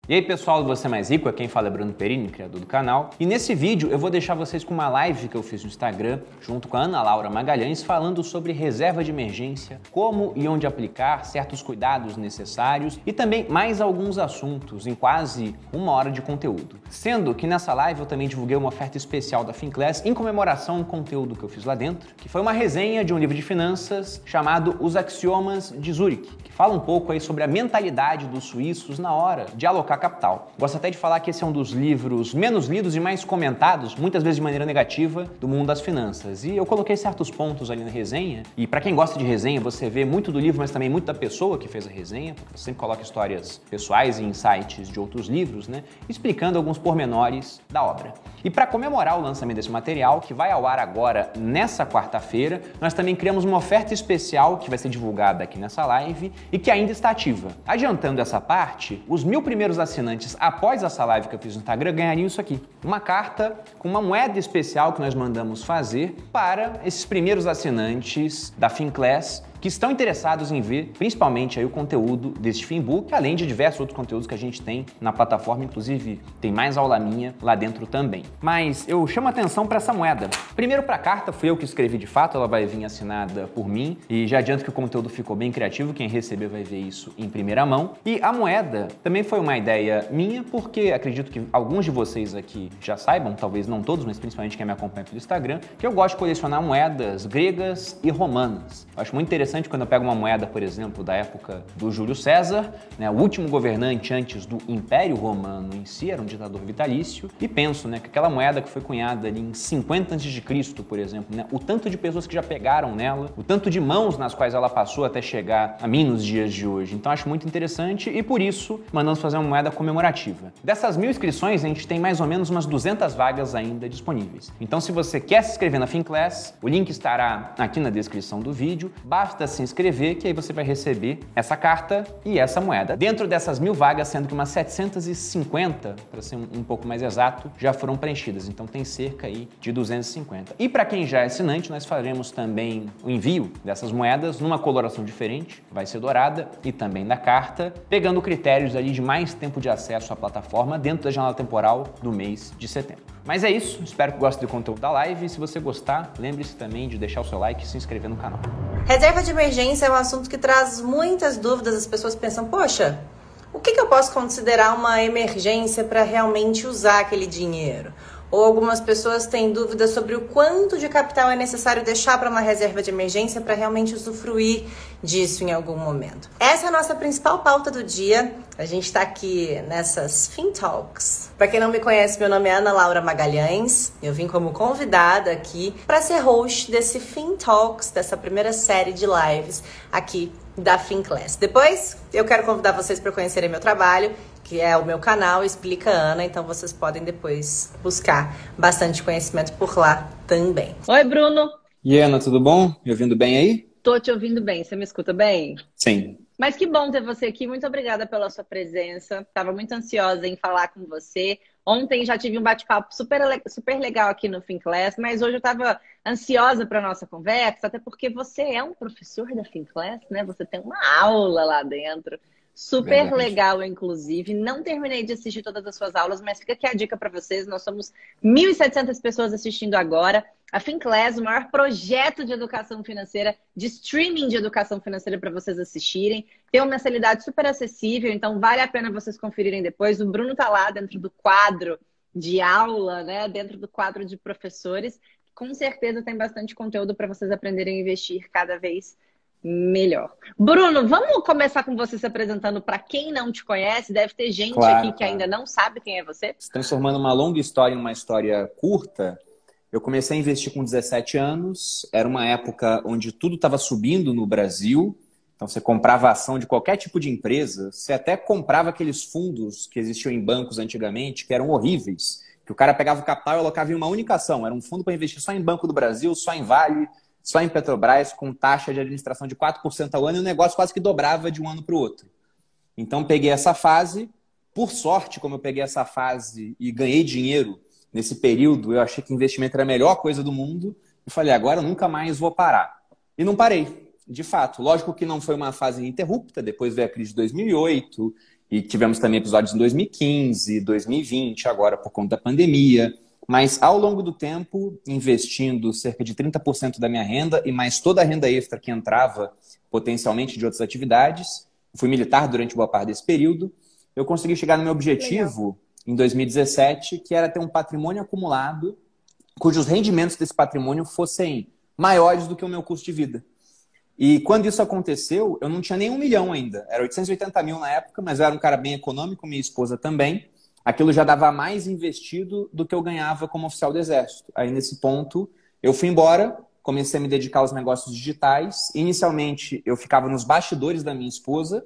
E aí pessoal do Você Mais Rico, aqui quem fala é Bruno Perini, criador do canal. E nesse vídeo eu vou deixar vocês com uma live que eu fiz no Instagram, junto com a Ana Laura Magalhães, falando sobre reserva de emergência, como e onde aplicar, certos cuidados necessários e também mais alguns assuntos em quase uma hora de conteúdo. Sendo que nessa live eu também divulguei uma oferta especial da Finclass em comemoração ao conteúdo que eu fiz lá dentro, que foi uma resenha de um livro de finanças chamado Os Axiomas de Zurich, que fala um pouco aí sobre a mentalidade dos suíços na hora de alocar capital. Gosto até de falar que esse é um dos livros menos lidos e mais comentados, muitas vezes de maneira negativa, do mundo das finanças. E eu coloquei certos pontos ali na resenha, e para quem gosta de resenha, você vê muito do livro, mas também muito da pessoa que fez a resenha, porque você sempre coloca histórias pessoais e insights de outros livros, né, explicando alguns pormenores da obra. E para comemorar o lançamento desse material, que vai ao ar agora nessa quarta-feira, nós também criamos uma oferta especial que vai ser divulgada aqui nessa live e que ainda está ativa. Adiantando essa parte, os 1000 primeiros assinantes após essa live que eu fiz no Instagram ganhariam isso aqui. Uma carta com uma moeda especial que nós mandamos fazer para esses primeiros assinantes da Finclass que estão interessados em ver, principalmente aí, o conteúdo deste Finbook, além de diversos outros conteúdos que a gente tem na plataforma, inclusive tem mais aula minha lá dentro também. Mas eu chamo a atenção para essa moeda. Primeiro para a carta, fui eu que escrevi de fato, ela vai vir assinada por mim e já adianto que o conteúdo ficou bem criativo, quem receber vai ver isso em primeira mão. E a moeda também foi uma ideia minha, porque acredito que alguns de vocês aqui já saibam, talvez não todos, mas principalmente quem me acompanha pelo Instagram, que eu gosto de colecionar moedas gregas e romanas. Eu acho muito interessante quando eu pego uma moeda, por exemplo, da época do Júlio César, né, o último governante antes do Império Romano em si, era um ditador vitalício, e penso, né, que aquela moeda que foi cunhada ali em 50 a.C., por exemplo, né, o tanto de pessoas que já pegaram nela, o tanto de mãos nas quais ela passou até chegar a mim nos dias de hoje. Então acho muito interessante e por isso mandamos fazer uma moeda comemorativa. Dessas 1000 inscrições, a gente tem mais ou menos umas 200 vagas ainda disponíveis. Então se você quer se inscrever na Finclass, o link estará aqui na descrição do vídeo, basta se inscrever que aí você vai receber essa carta e essa moeda. Dentro dessas 1000 vagas, sendo que umas 750, para ser um pouco mais exato, já foram preenchidas. Então tem cerca aí de 250. E para quem já é assinante, nós faremos também o envio dessas moedas numa coloração diferente, vai ser dourada, e também da carta, pegando critérios ali de mais tempo de acesso à plataforma dentro da janela temporal do mês de setembro. Mas é isso, espero que gostem do conteúdo da live e se você gostar, lembre-se também de deixar o seu like e se inscrever no canal. Reserva de emergência é um assunto que traz muitas dúvidas. As pessoas pensam, poxa, o que eu posso considerar uma emergência para realmente usar aquele dinheiro? Ou algumas pessoas têm dúvidas sobre o quanto de capital é necessário deixar para uma reserva de emergência para realmente usufruir disso em algum momento. Essa é a nossa principal pauta do dia. A gente está aqui nessas FinTalks. Para quem não me conhece, meu nome é Ana Laura Magalhães. Eu vim como convidada aqui para ser host desse FinTalks, dessa primeira série de lives aqui da Finclass. Depois, eu quero convidar vocês para conhecerem meu trabalho, que é o meu canal Explica Ana, então vocês podem depois buscar bastante conhecimento por lá também. Oi, Bruno. E Ana, tudo bom? Me ouvindo bem aí? Tô te ouvindo bem, você me escuta bem? Sim. Mas que bom ter você aqui, muito obrigada pela sua presença. Estava muito ansiosa em falar com você. Ontem já tive um bate-papo super legal aqui no Finclass, mas hoje eu estava ansiosa para nossa conversa, até porque você é um professor da Finclass, né? Você tem uma aula lá dentro. Super Verdade. Legal, inclusive. Não terminei de assistir todas as suas aulas, mas fica aqui a dica para vocês. Nós somos 1.700 pessoas assistindo agora. A Finclass, o maior projeto de educação financeira, de streaming de educação financeira para vocês assistirem. Tem uma mensalidade super acessível, então vale a pena vocês conferirem depois. O Bruno tá lá dentro do quadro de aula, né? Dentro do quadro de professores. Com certeza tem bastante conteúdo para vocês aprenderem a investir cada vez melhor. Bruno, vamos começar com você se apresentando para quem não te conhece. Deve ter gente aqui que ainda não sabe quem é você. Se transformando uma longa história em uma história curta, eu comecei a investir com 17 anos. Era uma época onde tudo estava subindo no Brasil. Então você comprava ação de qualquer tipo de empresa. Você até comprava aqueles fundos que existiam em bancos antigamente, que eram horríveis. Que o cara pegava o capital e alocava em uma única ação. Era um fundo para investir só em Banco do Brasil, só em Vale, só em Petrobras, com taxa de administração de 4% ao ano, e o negócio quase que dobrava de um ano para o outro. Então peguei essa fase. Por sorte, como eu peguei essa fase e ganhei dinheiro nesse período, eu achei que investimento era a melhor coisa do mundo. E falei, agora eu nunca mais vou parar. E não parei, de fato. Lógico que não foi uma fase ininterrupta. Depois veio a crise de 2008 E tivemos também episódios em 2015, 2020, agora por conta da pandemia. Mas ao longo do tempo, investindo cerca de 30% da minha renda e mais toda a renda extra que entrava potencialmente de outras atividades, fui militar durante boa parte desse período, eu consegui chegar no meu objetivo em 2017, que era ter um patrimônio acumulado, cujos rendimentos desse patrimônio fossem maiores do que o meu custo de vida. E quando isso aconteceu, eu não tinha nem 1 milhão ainda. Era 880 mil na época, mas eu era um cara bem econômico, minha esposa também. Aquilo já dava mais investido do que eu ganhava como oficial do Exército. Aí, nesse ponto, eu fui embora, comecei a me dedicar aos negócios digitais. Inicialmente, eu ficava nos bastidores da minha esposa,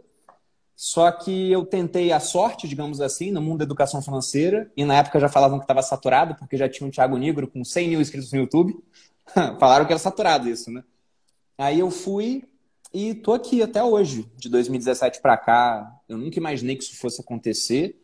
só que eu tentei a sorte, digamos assim, no mundo da educação financeira, e na época já falavam que estava saturado, porque já tinha um Thiago Nigro com 100 mil inscritos no YouTube. Falaram que era saturado isso, né? Aí eu fui e tô aqui até hoje, de 2017 para cá. Eu nunca imaginei que isso fosse acontecer.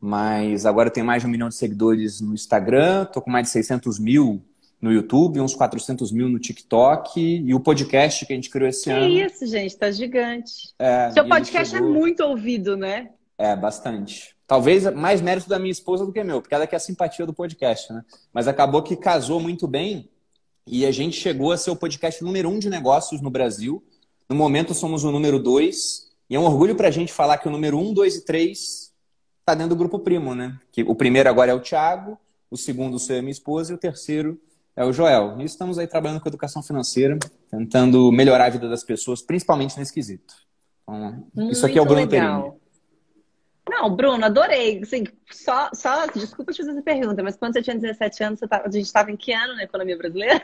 Mas agora eu tenho mais de 1 milhão de seguidores no Instagram, tô com mais de 600 mil no YouTube, uns 400 mil no TikTok e o podcast que a gente criou esse ano. Que isso, gente, tá gigante. É, Seu e ele podcast chegou... é muito ouvido, né? É, bastante. Talvez mais mérito da minha esposa do que meu, porque ela que é a simpatia do podcast, né? Mas acabou que casou muito bem e a gente chegou a ser o podcast número 1 de negócios no Brasil. No momento somos o número 2 e é um orgulho pra gente falar que o número 1, 2 e 3... está dentro do Grupo Primo, né? Que o primeiro agora é o Thiago, o segundo sou eu e minha esposa e o terceiro é o Joel. E estamos aí trabalhando com educação financeira, tentando melhorar a vida das pessoas, principalmente nesse quesito. Então, isso aqui é o Bruno Perini. Não, Bruno, adorei. Assim, só, desculpa te fazer essa pergunta, mas quando você tinha 17 anos, a gente estava em que ano na economia brasileira?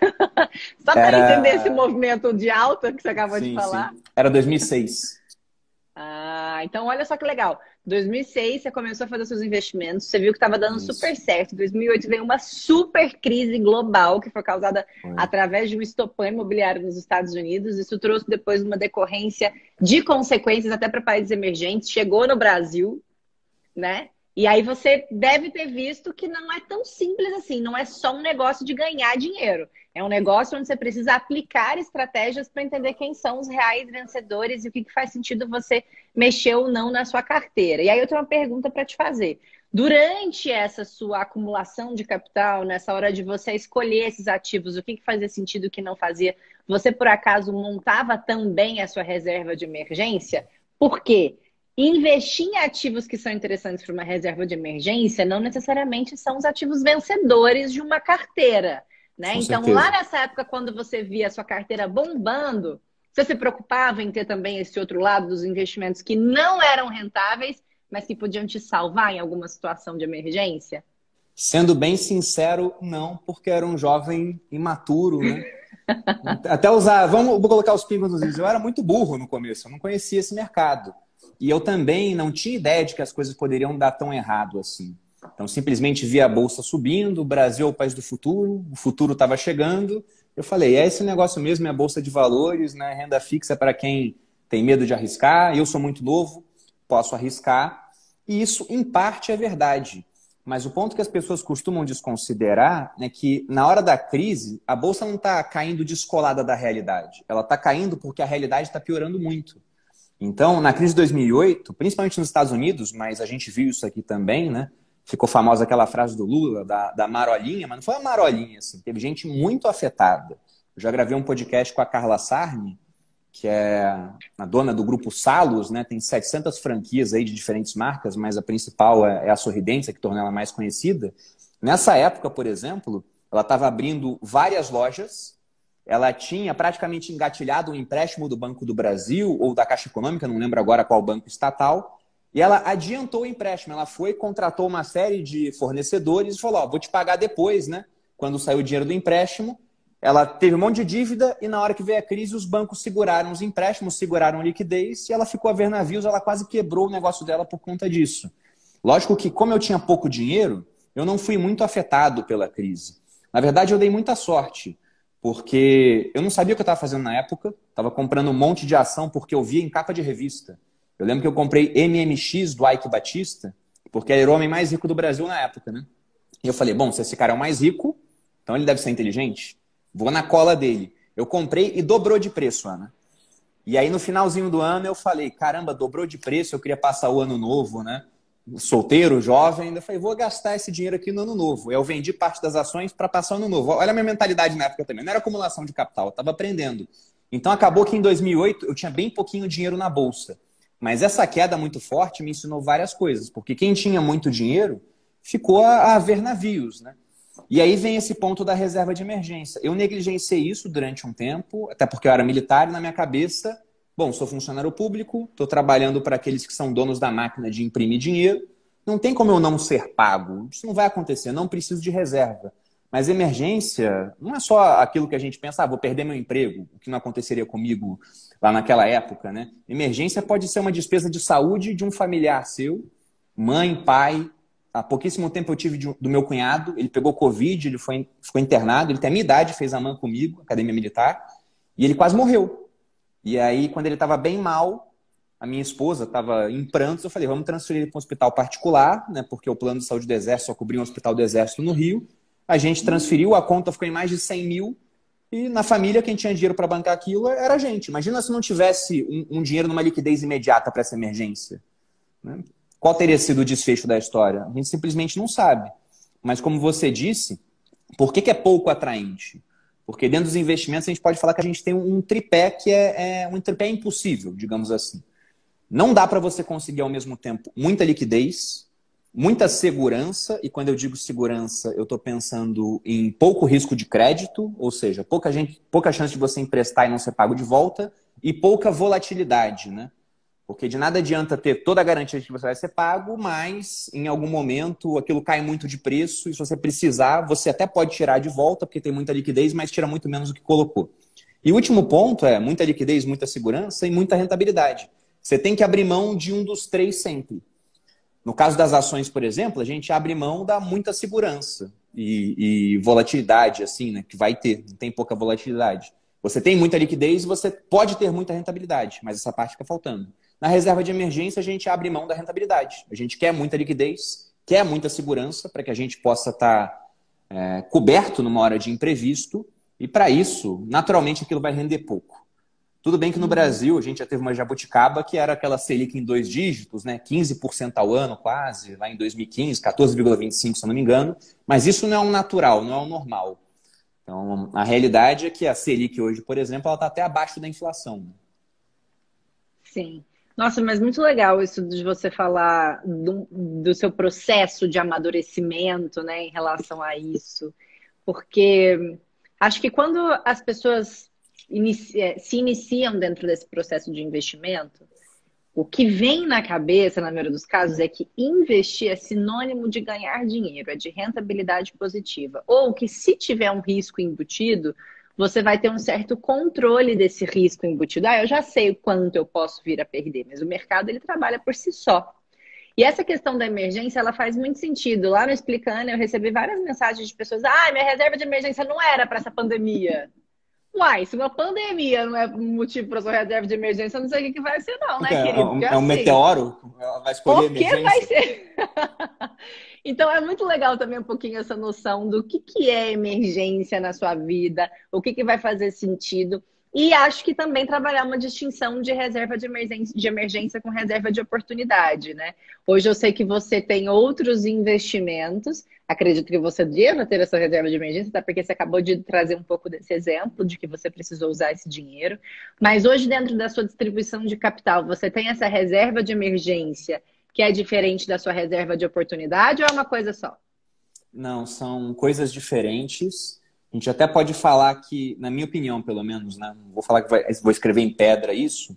Só para entender esse movimento de alta que você acabou de falar. Sim. Era 2006. Ah, então olha só que legal. 2006 você começou a fazer seus investimentos, você viu que estava dando super certo. Em 2008 veio uma super crise global que foi causada através de um estopão imobiliário nos Estados Unidos. Isso trouxe depois uma decorrência de consequências até para países emergentes. Chegou no Brasil, né? E aí você deve ter visto que não é tão simples assim, não é só um negócio de ganhar dinheiro. É um negócio onde você precisa aplicar estratégias para entender quem são os reais vencedores e o que faz sentido você mexer ou não na sua carteira. E aí eu tenho uma pergunta para te fazer. Durante essa sua acumulação de capital, nessa hora de você escolher esses ativos, o que fazia sentido e o que não fazia, você por acaso montava também a sua reserva de emergência? Por quê? Investir em ativos que são interessantes para uma reserva de emergência não necessariamente são os ativos vencedores de uma carteira, né? Então, lá nessa época, quando você via a sua carteira bombando, você se preocupava em ter também esse outro lado dos investimentos que não eram rentáveis, mas que podiam te salvar em alguma situação de emergência? Sendo bem sincero, não, porque era um jovem imaturo, né? Até usar, vou colocar os pingos nos is. Eu era muito burro no começo, eu não conhecia esse mercado. E eu também não tinha ideia de que as coisas poderiam dar tão errado assim. Então, simplesmente via a bolsa subindo, o Brasil é o país do futuro, o futuro estava chegando. Eu falei, é esse negócio mesmo, é a bolsa de valores, né? Renda fixa para quem tem medo de arriscar. Eu sou muito novo, posso arriscar. E isso, em parte, é verdade. Mas o ponto que as pessoas costumam desconsiderar é que, na hora da crise, a bolsa não está caindo descolada da realidade. Ela está caindo porque a realidade está piorando muito. Então, na crise de 2008, principalmente nos Estados Unidos, mas a gente viu isso aqui também, né? Ficou famosa aquela frase do Lula, da marolinha, mas não foi uma marolinha, assim. Teve gente muito afetada. Eu já gravei um podcast com a Carla Sarni, que é a dona do grupo Salos, né? Tem 700 franquias aí de diferentes marcas, mas a principal é a Sorridentes, que torna ela mais conhecida. Nessa época, por exemplo, ela estava abrindo várias lojas. Ela tinha praticamente engatilhado um empréstimo do Banco do Brasil ou da Caixa Econômica, não lembro agora qual banco estatal, e ela adiantou o empréstimo. Ela foi, contratou uma série de fornecedores e falou, ó, vou te pagar depois, né? Quando saiu o dinheiro do empréstimo. Ela teve um monte de dívida e na hora que veio a crise, os bancos seguraram os empréstimos, seguraram a liquidez e ela ficou a ver navios, ela quase quebrou o negócio dela por conta disso. Lógico que, como eu tinha pouco dinheiro, eu não fui muito afetado pela crise. Na verdade, eu dei muita sorte. Porque eu não sabia o que eu estava fazendo na época, estava comprando um monte de ação porque eu via em capa de revista. Eu lembro que eu comprei MMX do Ike Batista, porque ele era o homem mais rico do Brasil na época, né? E eu falei, bom, se esse cara é o mais rico, então ele deve ser inteligente. Vou na cola dele. Eu comprei e dobrou de preço, Ana. E aí, no finalzinho do ano, eu falei, caramba, dobrou de preço, eu queria passar o ano novo, né? Solteiro, jovem, ainda falei, vou gastar esse dinheiro aqui no ano novo. Eu vendi parte das ações para passar o ano novo. Olha a minha mentalidade na época também. Não era acumulação de capital, eu estava aprendendo. Então, acabou que em 2008 eu tinha bem pouquinho dinheiro na bolsa. Mas essa queda muito forte me ensinou várias coisas. Porque quem tinha muito dinheiro ficou a ver navios, né? E aí vem esse ponto da reserva de emergência. Eu negligenciei isso durante um tempo, até porque eu era militar e na minha cabeça, bom, sou funcionário público, estou trabalhando para aqueles que são donos da máquina de imprimir dinheiro, não tem como eu não ser pago. Isso não vai acontecer, não preciso de reserva. Mas emergência não é só aquilo que a gente pensa, vou perder meu emprego, o que não aconteceria comigo lá naquela época, né? Emergência pode ser uma despesa de saúde de um familiar seu, mãe, pai. Há pouquíssimo tempo eu tive do meu cunhado, ele pegou Covid, ele ficou internado, ele tem a minha idade, fez a AMAN comigo, Academia Militar, e ele quase morreu. E aí, quando ele estava bem mal, a minha esposa estava em prantos, eu falei, vamos transferir ele para um hospital particular, né, porque o plano de saúde do Exército só cobria um hospital do Exército no Rio. A gente transferiu, a conta ficou em mais de 100 mil, e na família quem tinha dinheiro para bancar aquilo era a gente. Imagina se não tivesse um dinheiro numa liquidez imediata para essa emergência, né? Qual teria sido o desfecho da história? A gente simplesmente não sabe. Mas como você disse, por que é pouco atraente? Porque dentro dos investimentos a gente pode falar que a gente tem um tripé que é um tripé impossível, digamos assim. Não dá para você conseguir ao mesmo tempo muita liquidez, muita segurança, e quando eu digo segurança, eu estou pensando em pouco risco de crédito, ou seja, pouca chance de você emprestar e não ser pago de volta, e pouca volatilidade, né? Porque de nada adianta ter toda a garantia de que você vai ser pago, mas em algum momento aquilo cai muito de preço e se você precisar, você até pode tirar de volta, porque tem muita liquidez, mas tira muito menos do que colocou. E o último ponto é muita liquidez, muita segurança e muita rentabilidade. Você tem que abrir mão de um dos três sempre. No caso das ações, por exemplo, a gente abre mão da muita segurança e volatilidade, assim, né, que vai ter, não tem pouca volatilidade. Você tem muita liquidez e você pode ter muita rentabilidade, mas essa parte fica faltando. Na reserva de emergência, a gente abre mão da rentabilidade. A gente quer muita liquidez, quer muita segurança para que a gente possa estar coberto numa hora de imprevisto. E para isso, naturalmente, aquilo vai render pouco. Tudo bem que no Brasil a gente já teve uma jabuticaba que era aquela Selic em 2 dígitos, né? 15% ao ano quase, lá em 2015, 14,25% se eu não me engano. Mas isso não é um natural, não é um normal. Então, a realidade é que a Selic hoje, por exemplo, ela está até abaixo da inflação. Sim. Nossa, mas muito legal isso de você falar do seu processo de amadurecimento, né, em relação a isso. Porque acho que quando as pessoas se iniciam dentro desse processo de investimento, o que vem na cabeça, na maioria dos casos, é que investir é sinônimo de ganhar dinheiro, é de rentabilidade positiva. Ou que se tiver um risco embutido, você vai ter um certo controle desse risco embutido. Eu já sei o quanto eu posso vir a perder, mas o mercado ele trabalha por si só. E essa questão da emergência, ela faz muito sentido. Lá no Explicando, eu recebi várias mensagens de pessoas, minha reserva de emergência não era para essa pandemia. Uai, se uma pandemia não é motivo para sua reserva de emergência, eu não sei o que vai ser não, né, querido? Porque, é um meteoro? Ela vai escolher emergência? O que vai ser? Então, é muito legal também um pouquinho essa noção do que é emergência na sua vida, o que vai fazer sentido. E acho que também trabalhar uma distinção de reserva de emergência com reserva de oportunidade, né? Hoje eu sei que você tem outros investimentos, acredito que você deva ter essa reserva de emergência, até porque você acabou de trazer um pouco desse exemplo de que você precisou usar esse dinheiro. Mas hoje, dentro da sua distribuição de capital, você tem essa reserva de emergência que é diferente da sua reserva de oportunidade ou é uma coisa só? Não, são coisas diferentes. A gente até pode falar que, na minha opinião, pelo menos, né? Não vou falar que vou escrever em pedra isso,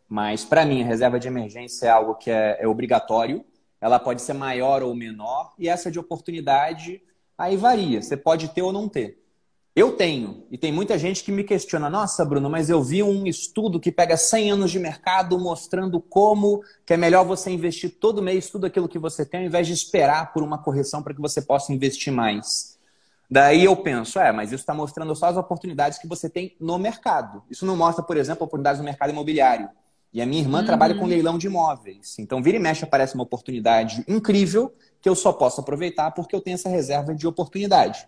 mas para mim a reserva de emergência é algo que é obrigatório. Ela pode ser maior ou menor, e essa de oportunidade aí varia. Você pode ter ou não ter. Eu tenho, e tem muita gente que me questiona, nossa, Bruno, mas eu vi um estudo que pega 100 anos de mercado mostrando como que é melhor você investir todo mês tudo aquilo que você tem, ao invés de esperar por uma correção para que você possa investir mais. Daí eu penso, mas isso está mostrando só as oportunidades que você tem no mercado. Isso não mostra, por exemplo, oportunidades no mercado imobiliário. E a minha irmã trabalha com leilão de imóveis. Então, vira e mexe aparece uma oportunidade incrível que eu só posso aproveitar porque eu tenho essa reserva de oportunidade.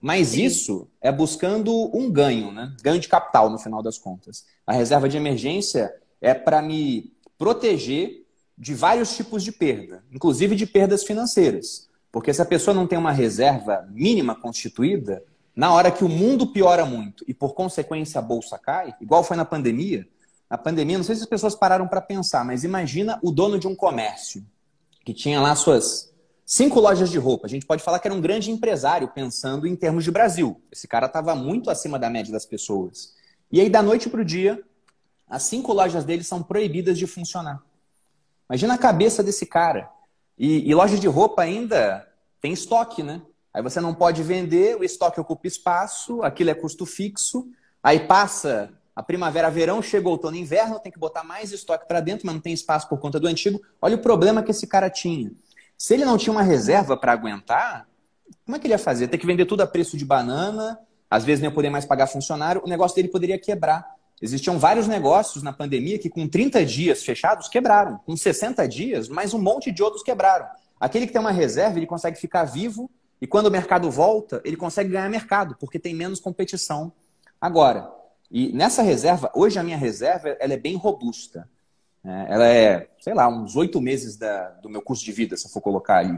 Mas isso é buscando um ganho, né? Ganho de capital, no final das contas. A reserva de emergência é para me proteger de vários tipos de perda, inclusive de perdas financeiras. Porque se a pessoa não tem uma reserva mínima constituída, na hora que o mundo piora muito e, por consequência, a bolsa cai, igual foi na pandemia, não sei se as pessoas pararam para pensar, mas imagina o dono de um comércio que tinha lá suas 5 lojas de roupa. A gente pode falar que era um grande empresário pensando em termos de Brasil. Esse cara estava muito acima da média das pessoas. E aí, da noite para o dia, as 5 lojas dele são proibidas de funcionar. Imagina a cabeça desse cara. E loja de roupa ainda tem estoque, né? Aí você não pode vender, o estoque ocupa espaço, aquilo é custo fixo. Aí passa a primavera, verão, chega o outono e inverno, tem que botar mais estoque para dentro, mas não tem espaço por conta do antigo. Olha o problema que esse cara tinha. Se ele não tinha uma reserva para aguentar, como é que ele ia fazer? Ter que vender tudo a preço de banana, às vezes não ia poder mais pagar funcionário, o negócio dele poderia quebrar. Existiam vários negócios na pandemia que com 30 dias fechados quebraram. Com 60 dias, mais um monte de outros quebraram. Aquele que tem uma reserva, ele consegue ficar vivo e quando o mercado volta, ele consegue ganhar mercado, porque tem menos competição agora. E nessa reserva, hoje a minha reserva ela é bem robusta. Ela é, sei lá, uns 8 meses do meu curso de vida, se eu for colocar ali.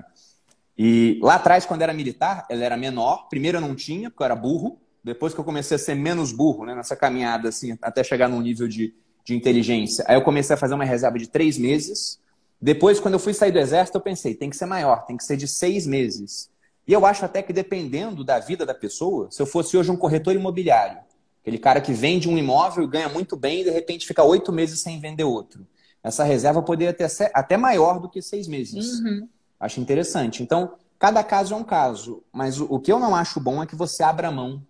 E lá atrás, quando era militar, ela era menor. Primeiro eu não tinha, porque eu era burro. Depois que eu comecei a ser menos burro, né, nessa caminhada, assim, até chegar num nível de inteligência, aí eu comecei a fazer uma reserva de 3 meses. Depois, quando eu fui sair do exército, eu pensei, tem que ser maior, tem que ser de 6 meses. E eu acho até que dependendo da vida da pessoa, se eu fosse hoje um corretor imobiliário, aquele cara que vende um imóvel e ganha muito bem e de repente fica 8 meses sem vender outro. Essa reserva poderia ter até maior do que 6 meses. Uhum. Acho interessante. Então, cada caso é um caso. Mas o que eu não acho bom é que você abra mão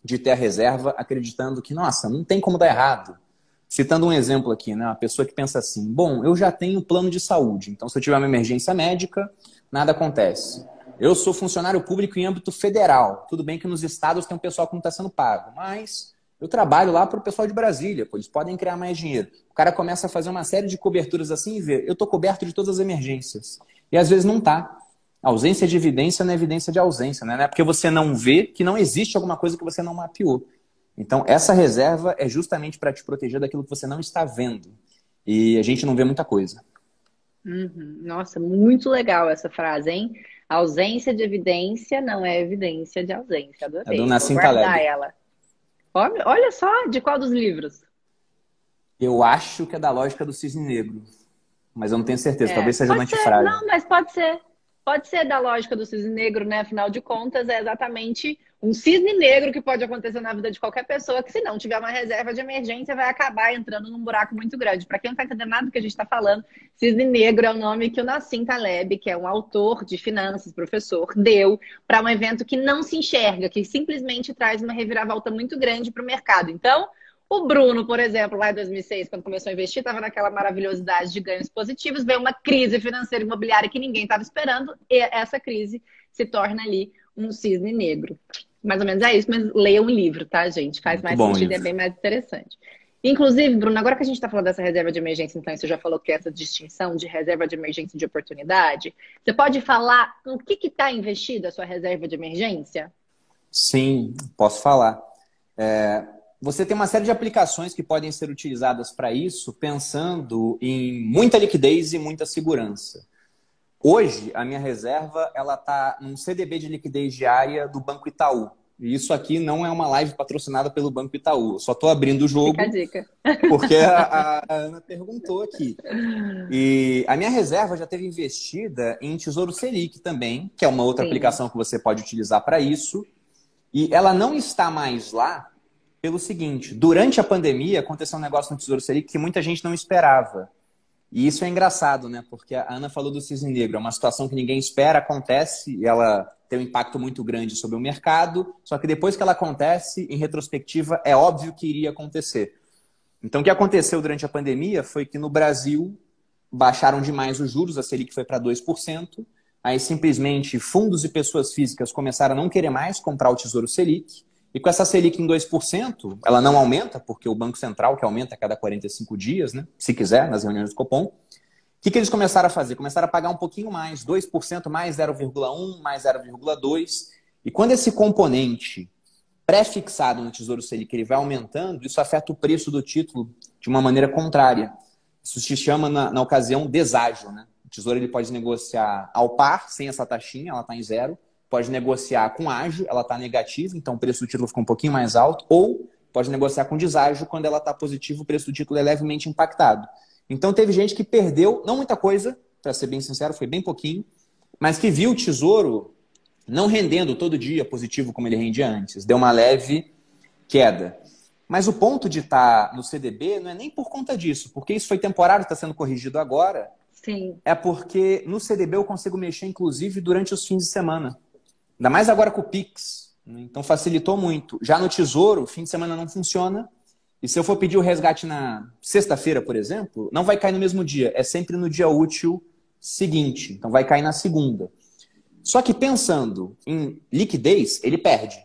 de ter a reserva acreditando que, nossa, não tem como dar errado. Citando um exemplo aqui, né? Uma pessoa que pensa assim, bom, eu já tenho plano de saúde, então se eu tiver uma emergência médica, nada acontece. Eu sou funcionário público em âmbito federal. Tudo bem que nos estados tem um pessoal que não está sendo pago, mas eu trabalho lá para o pessoal de Brasília, pô, eles podem criar mais dinheiro. O cara começa a fazer uma série de coberturas assim e vê, eu estou coberto de todas as emergências. E às vezes não está. A ausência de evidência não é evidência de ausência, né? Não é porque você não vê que não existe alguma coisa que você não mapeou. Então, essa reserva é justamente para te proteger daquilo que você não está vendo. E a gente não vê muita coisa. Uhum. Nossa, muito legal essa frase, hein? Ausência de evidência não é evidência de ausência. Adorei. É do Nassim Vou guardar Taleb. ela. Olha só, de qual dos livros? Eu acho que é da Lógica do Cisne Negro. Mas eu não tenho certeza. Talvez seja uma antifrase. Não, mas pode ser. Pode ser da Lógica do Cisne Negro, né? Afinal de contas, é exatamente um cisne negro que pode acontecer na vida de qualquer pessoa, que se não tiver uma reserva de emergência, vai acabar entrando num buraco muito grande. Para quem não está entendendo nada do que a gente está falando, cisne negro é o nome que o Nassim Taleb, que é um autor de finanças, professor, deu para um evento que não se enxerga, que simplesmente traz uma reviravolta muito grande para o mercado. Então, o Bruno, por exemplo, lá em 2006, quando começou a investir, estava naquela maravilhosidade de ganhos positivos, veio uma crise financeira imobiliária que ninguém estava esperando, e essa crise se torna ali um cisne negro. Mais ou menos é isso, mas leia um livro, tá, gente? Faz mais sentido e é bem mais interessante. Inclusive, Bruno, agora que a gente está falando dessa reserva de emergência, então, você já falou que é essa distinção de reserva de emergência e de oportunidade, você pode falar o que está investido a sua reserva de emergência? Sim, posso falar. Você tem uma série de aplicações que podem ser utilizadas para isso, pensando em muita liquidez e muita segurança. Hoje, a minha reserva ela está num CDB de liquidez diária do Banco Itaú. E isso aqui não é uma live patrocinada pelo Banco Itaú. Eu só estou abrindo o jogo. Fica a dica. Porque a Ana perguntou aqui. E a minha reserva já esteve investida em Tesouro Selic também, que é uma outra aplicação que você pode utilizar para isso. E ela não está mais lá pelo seguinte, durante a pandemia aconteceu um negócio no Tesouro Selic que muita gente não esperava. E isso é engraçado, né? Porque a Ana falou do cisne negro, é uma situação que ninguém espera, acontece, e ela tem um impacto muito grande sobre o mercado, só que depois que ela acontece, em retrospectiva, é óbvio que iria acontecer. Então, o que aconteceu durante a pandemia foi que no Brasil baixaram demais os juros, a Selic foi para 2%, aí simplesmente fundos e pessoas físicas começaram a não querer mais comprar o Tesouro Selic, e com essa Selic em 2%, ela não aumenta, porque o Banco Central que aumenta a cada 45 dias, né? Se quiser, nas reuniões do Copom. O que eles começaram a fazer? Começaram a pagar um pouquinho mais, 2% mais 0,1, mais 0,2. E quando esse componente pré-fixado no Tesouro Selic ele vai aumentando, isso afeta o preço do título de uma maneira contrária. Isso se chama, na ocasião, deságio, né? O Tesouro ele pode negociar ao par, sem essa taxinha, ela está em zero. Pode negociar com ágio, ela está negativa, então o preço do título fica um pouquinho mais alto. Ou pode negociar com deságio, quando ela está positiva, o preço do título é levemente impactado. Então teve gente que perdeu, não muita coisa, para ser bem sincero, foi bem pouquinho, mas que viu o Tesouro não rendendo todo dia positivo como ele rendia antes. Deu uma leve queda. Mas o ponto de estar no CDB não é nem por conta disso, porque isso foi temporário, está sendo corrigido agora. Sim. É porque no CDB eu consigo mexer, inclusive, durante os fins de semana. Ainda mais agora com o Pix. Então facilitou muito. Já no Tesouro, fim de semana não funciona. E se eu for pedir o resgate na sexta-feira, por exemplo, não vai cair no mesmo dia. É sempre no dia útil seguinte. Então vai cair na segunda. Só que pensando em liquidez, ele perde.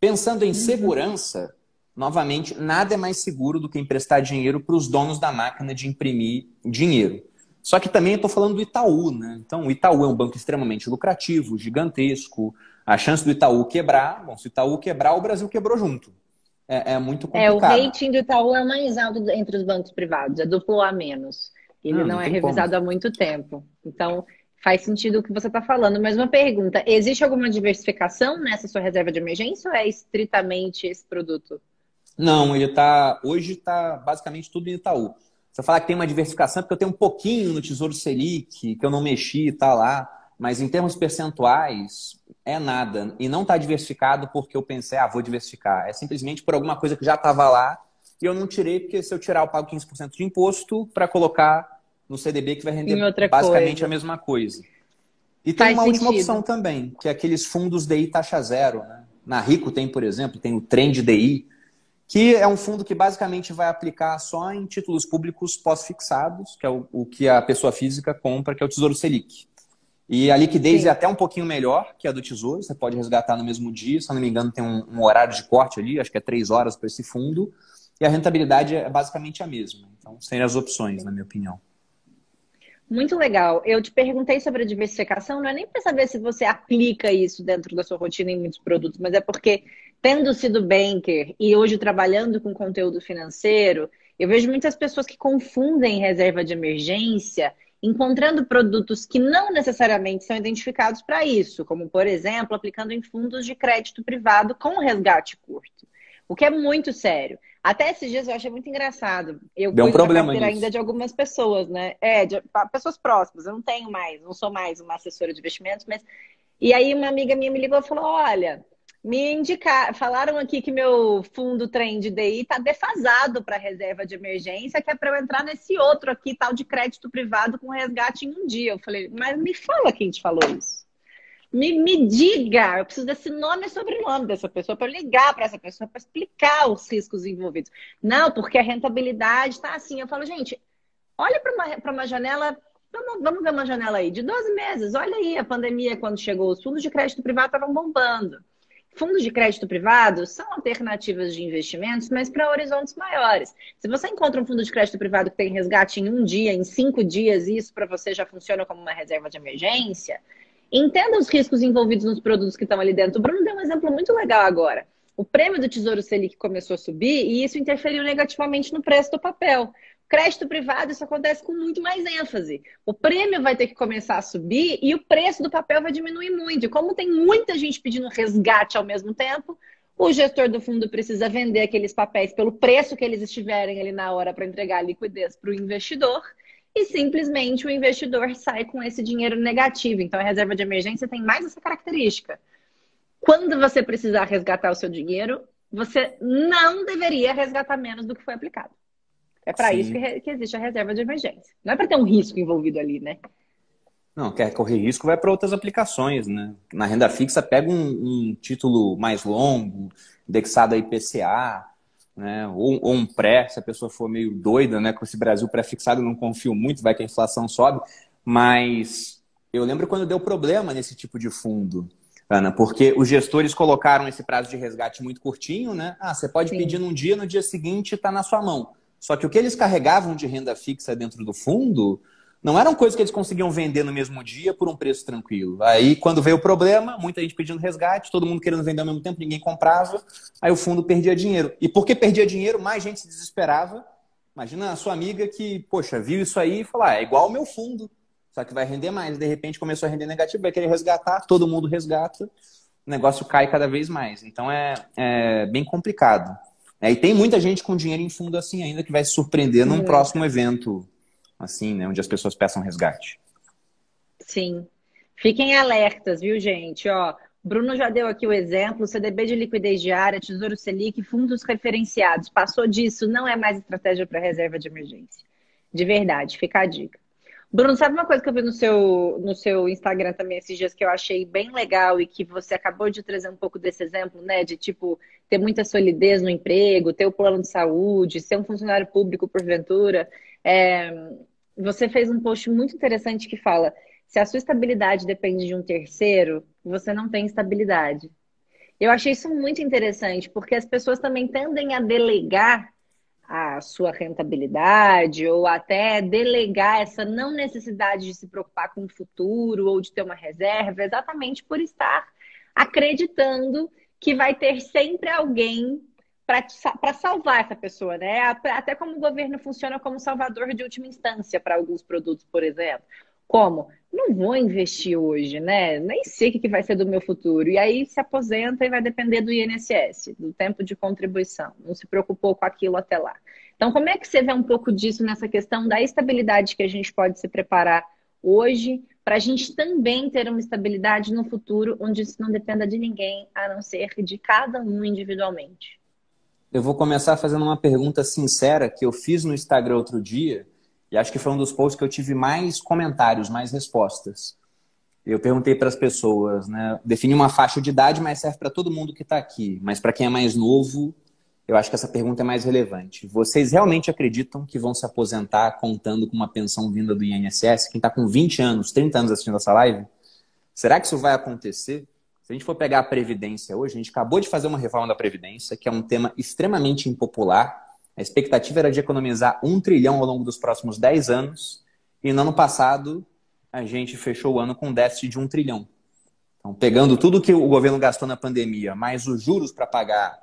Pensando em segurança, novamente, nada é mais seguro do que emprestar dinheiro para os donos da máquina de imprimir dinheiro. Só que também eu estou falando do Itaú, né? Então, o Itaú é um banco extremamente lucrativo, gigantesco. A chance do Itaú quebrar, bom, se o Itaú quebrar, o Brasil quebrou junto. É muito complicado. O rating do Itaú é o mais alto entre os bancos privados, é duplo A menos. Ele não é revisado há muito tempo. Então, faz sentido o que você está falando. Mas uma pergunta, existe alguma diversificação nessa sua reserva de emergência ou é estritamente esse produto? Não, hoje está basicamente tudo em Itaú. Se eu falar que tem uma diversificação, porque eu tenho um pouquinho no Tesouro Selic, que eu não mexi e tá lá. Mas em termos percentuais, é nada. E não está diversificado porque eu pensei, vou diversificar. É simplesmente por alguma coisa que já estava lá e eu não tirei, porque se eu tirar, eu pago 15% de imposto para colocar no CDB, que vai render basicamente a mesma coisa. E tem uma última opção também, que é aqueles fundos DI taxa zero, né? Na Rico tem, por exemplo, tem o Trend DI, que é um fundo que basicamente vai aplicar só em títulos públicos pós-fixados, que é o que a pessoa física compra, que é o Tesouro Selic. E a liquidez é até um pouquinho melhor que a do Tesouro, você pode resgatar no mesmo dia, se eu não me engano tem um horário de corte ali, acho que é 3 horas para esse fundo, e a rentabilidade é basicamente a mesma. Então, sem as opções, na minha opinião. Muito legal. Eu te perguntei sobre a diversificação, não é nem para saber se você aplica isso dentro da sua rotina em muitos produtos, mas é porque, tendo sido banker e hoje trabalhando com conteúdo financeiro, eu vejo muitas pessoas que confundem reserva de emergência, encontrando produtos que não necessariamente são identificados para isso, como, por exemplo, aplicando em fundos de crédito privado com resgate curto, o que é muito sério. Até esses dias eu achei muito engraçado. Eu cuido da carteira ainda de algumas pessoas, né? De pessoas próximas. Eu não sou mais uma assessora de investimentos, mas... E aí uma amiga minha me ligou e falou, olha, falaram aqui que meu fundo Trend DI tá defasado para reserva de emergência, que é para eu entrar nesse outro aqui, tal de crédito privado com resgate em um dia. Eu falei, mas me fala quem te falou isso. Me diga, eu preciso desse nome e sobrenome dessa pessoa para ligar para essa pessoa para explicar os riscos envolvidos. Não, porque a rentabilidade está assim. Eu falo, gente, olha para uma janela, vamos ver uma janela aí, de 12 meses. Olha aí a pandemia, quando chegou, os fundos de crédito privado estavam bombando. Fundos de crédito privado são alternativas de investimentos, mas para horizontes maiores. Se você encontra um fundo de crédito privado que tem resgate em um dia, em 5 dias, e isso para você já funciona como uma reserva de emergência, entenda os riscos envolvidos nos produtos que estão ali dentro. O Bruno deu um exemplo muito legal agora. O prêmio do Tesouro Selic começou a subir e isso interferiu negativamente no preço do papel. Crédito privado, isso acontece com muito mais ênfase. O prêmio vai ter que começar a subir e o preço do papel vai diminuir muito. E como tem muita gente pedindo resgate ao mesmo tempo, o gestor do fundo precisa vender aqueles papéis pelo preço que eles estiverem ali na hora para entregar a liquidez para o investidor. E simplesmente o investidor sai com esse dinheiro negativo. Então a reserva de emergência tem mais essa característica. Quando você precisar resgatar o seu dinheiro, você não deveria resgatar menos do que foi aplicado. É para isso que existe a reserva de emergência. Não é para ter um risco envolvido ali, né? Não, quer correr risco, vai para outras aplicações, né? Na renda fixa, pega um título mais longo, indexado a IPCA, né? Ou um pré, se a pessoa for meio doida, né? Com esse Brasil pré-fixado, eu não confio muito, vai que a inflação sobe. Mas eu lembro quando deu problema nesse tipo de fundo, Ana, porque os gestores colocaram esse prazo de resgate muito curtinho, né? Você pode pedir num dia, no dia seguinte está na sua mão. Só que o que eles carregavam de renda fixa dentro do fundo não eram coisas que eles conseguiam vender no mesmo dia por um preço tranquilo. Aí, quando veio o problema, muita gente pedindo resgate, todo mundo querendo vender ao mesmo tempo, ninguém comprava, aí o fundo perdia dinheiro. E porque perdia dinheiro, mais gente se desesperava. Imagina a sua amiga que, poxa, viu isso aí e falou, é igual ao meu fundo, só que vai render mais. De repente começou a render negativo, vai querer resgatar, todo mundo resgata, o negócio cai cada vez mais. Então é bem complicado. E tem muita gente com dinheiro em fundo assim ainda que vai se surpreender num próximo evento, assim, né, onde as pessoas peçam resgate. Sim. Fiquem alertas, viu, gente? Ó, Bruno já deu aqui o exemplo, CDB de liquidez diária, Tesouro Selic, fundos referenciados. Passou disso, não é mais estratégia para reserva de emergência. De verdade, fica a dica. Bruno, sabe uma coisa que eu vi no seu Instagram também esses dias que eu achei bem legal e que você acabou de trazer um pouco desse exemplo, né? De, tipo, ter muita solidez no emprego, ter o plano de saúde, ser um funcionário público porventura. Você fez um post muito interessante que fala: se a sua estabilidade depende de um terceiro, você não tem estabilidade. Eu achei isso muito interessante, porque as pessoas também tendem a delegar a sua rentabilidade ou até delegar essa não necessidade de se preocupar com o futuro ou de ter uma reserva, exatamente por estar acreditando que vai ter sempre alguém para salvar essa pessoa, né? Até como o governo funciona como salvador de última instância para alguns produtos, por exemplo. Como? Não vou investir hoje, né? Nem sei o que vai ser do meu futuro. E aí se aposenta e vai depender do INSS, do tempo de contribuição. Não se preocupou com aquilo até lá. Então, como é que você vê um pouco disso nessa questão da estabilidade que a gente pode se preparar hoje para a gente também ter uma estabilidade no futuro onde isso não dependa de ninguém, a não ser de cada um individualmente? Eu vou começar fazendo uma pergunta sincera que eu fiz no Instagram outro dia. E acho que foi um dos posts que eu tive mais comentários, mais respostas. Eu perguntei para as pessoas, né? Defini uma faixa de idade, mas serve para todo mundo que está aqui. Mas para quem é mais novo, eu acho que essa pergunta é mais relevante. Vocês realmente acreditam que vão se aposentar contando com uma pensão vinda do INSS? Quem está com 20 anos, 30 anos assistindo essa live? Será que isso vai acontecer? Se a gente for pegar a Previdência hoje, a gente acabou de fazer uma reforma da Previdência, que é um tema extremamente impopular. A expectativa era de economizar 1 trilhão ao longo dos próximos 10 anos. E no ano passado, a gente fechou o ano com um déficit de 1 trilhão. Então, pegando tudo que o governo gastou na pandemia, mais os juros para pagar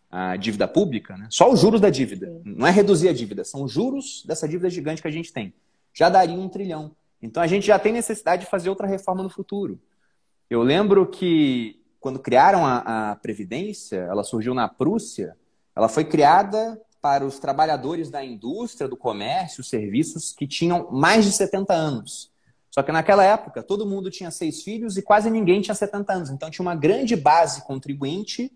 a dívida pública, né? Só os juros da dívida. Não é reduzir a dívida, são os juros dessa dívida gigante que a gente tem. Já daria 1 trilhão. Então, a gente já tem necessidade de fazer outra reforma no futuro. Eu lembro que, quando criaram a Previdência, ela surgiu na Prússia, ela foi criada para os trabalhadores da indústria, do comércio, serviços que tinham mais de 70 anos. Só que naquela época, todo mundo tinha 6 filhos e quase ninguém tinha 70 anos. Então tinha uma grande base contribuinte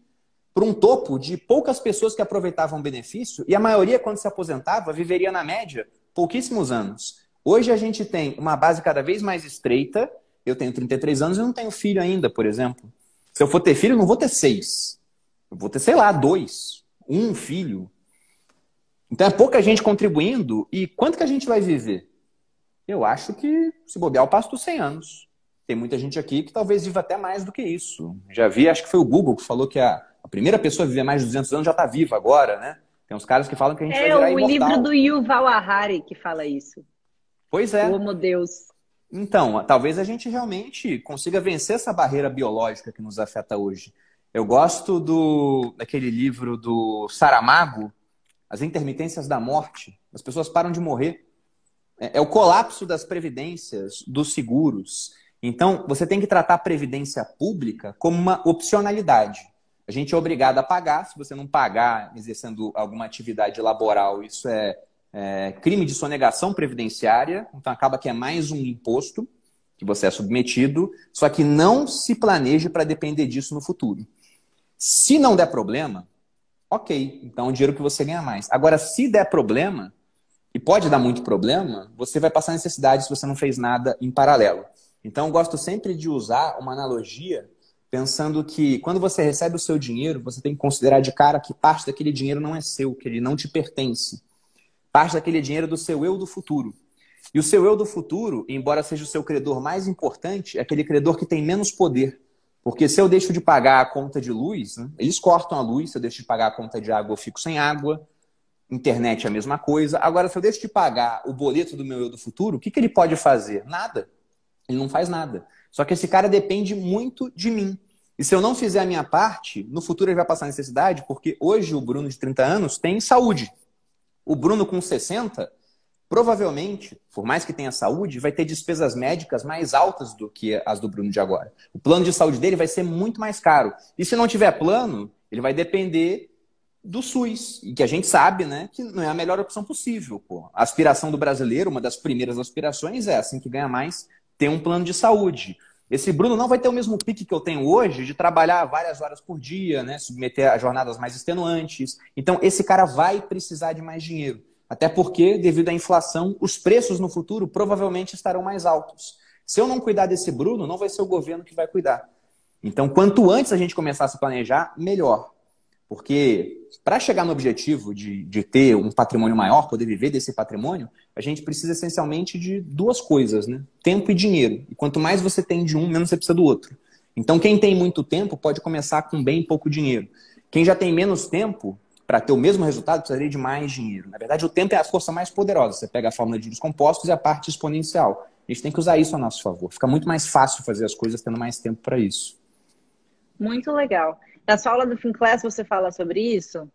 para um topo de poucas pessoas que aproveitavam o benefício e a maioria, quando se aposentava, viveria na média pouquíssimos anos. Hoje a gente tem uma base cada vez mais estreita. Eu tenho 33 anos e não tenho filho ainda, por exemplo. Se eu for ter filho, eu não vou ter 6. Eu vou ter, sei lá, 2. 1 filho. Então é pouca gente contribuindo. E quanto que a gente vai viver? Eu acho que, se bobear, eu passo dos 100 anos. Tem muita gente aqui que talvez viva até mais do que isso. Já vi, acho que foi o Google que falou que a primeira pessoa a viver mais de 200 anos já está viva agora, né? Tem uns caras que falam que a gente vai virar imortal. É o livro do Yuval Harari que fala isso. Pois é. O Homo Deus. Então, talvez a gente realmente consiga vencer essa barreira biológica que nos afeta hoje. Eu gosto daquele livro do Saramago, As Intermitências da Morte. As pessoas param de morrer. É o colapso das previdências, dos seguros. Então, você tem que tratar a previdência pública como uma opcionalidade. A gente é obrigado a pagar. Se você não pagar exercendo alguma atividade laboral, isso é crime de sonegação previdenciária. Então, acaba que é mais um imposto que você é submetido. Só que não se planeje para depender disso no futuro. Se não der problema, ok. Então, é um dinheiro que você ganha mais. Agora, se der problema, e pode dar muito problema, você vai passar necessidade se você não fez nada em paralelo. Então, eu gosto sempre de usar uma analogia pensando que quando você recebe o seu dinheiro, você tem que considerar de cara que parte daquele dinheiro não é seu, que ele não te pertence. Parte daquele dinheiro é do seu eu do futuro. E o seu eu do futuro, embora seja o seu credor mais importante, é aquele credor que tem menos poder. Porque se eu deixo de pagar a conta de luz, né, eles cortam a luz, se eu deixo de pagar a conta de água, eu fico sem água. Internet é a mesma coisa. Agora, se eu deixo de pagar o boleto do meu eu do futuro, o que ele pode fazer? Nada. Ele não faz nada. Só que esse cara depende muito de mim. E se eu não fizer a minha parte, no futuro ele vai passar necessidade, porque hoje o Bruno de 30 anos tem saúde. O Bruno com 60, provavelmente, por mais que tenha saúde, vai ter despesas médicas mais altas do que as do Bruno de agora. O plano de saúde dele vai ser muito mais caro. E se não tiver plano, ele vai depender do SUS, e que a gente sabe, né, que não é a melhor opção possível. Pô. A aspiração do brasileiro, uma das primeiras aspirações é, assim que ganha mais, ter um plano de saúde. Esse Bruno não vai ter o mesmo pique que eu tenho hoje de trabalhar várias horas por dia, né, submeter a jornadas mais extenuantes. Então, esse cara vai precisar de mais dinheiro. Até porque, devido à inflação, os preços no futuro provavelmente estarão mais altos. Se eu não cuidar desse Bruno, não vai ser o governo que vai cuidar. Então, quanto antes a gente começar a se planejar, melhor. Porque para chegar no objetivo de ter um patrimônio maior, poder viver desse patrimônio, a gente precisa essencialmente de duas coisas, né? Tempo e dinheiro. E quanto mais você tem de um, menos você precisa do outro. Então, quem tem muito tempo pode começar com bem pouco dinheiro. Quem já tem menos tempo, para ter o mesmo resultado, precisaria de mais dinheiro. Na verdade, o tempo é a força mais poderosa. Você pega a fórmula de juros compostos e a parte exponencial. A gente tem que usar isso a nosso favor. Fica muito mais fácil fazer as coisas tendo mais tempo para isso. Muito legal. Na sua aula do Finclass você fala sobre isso?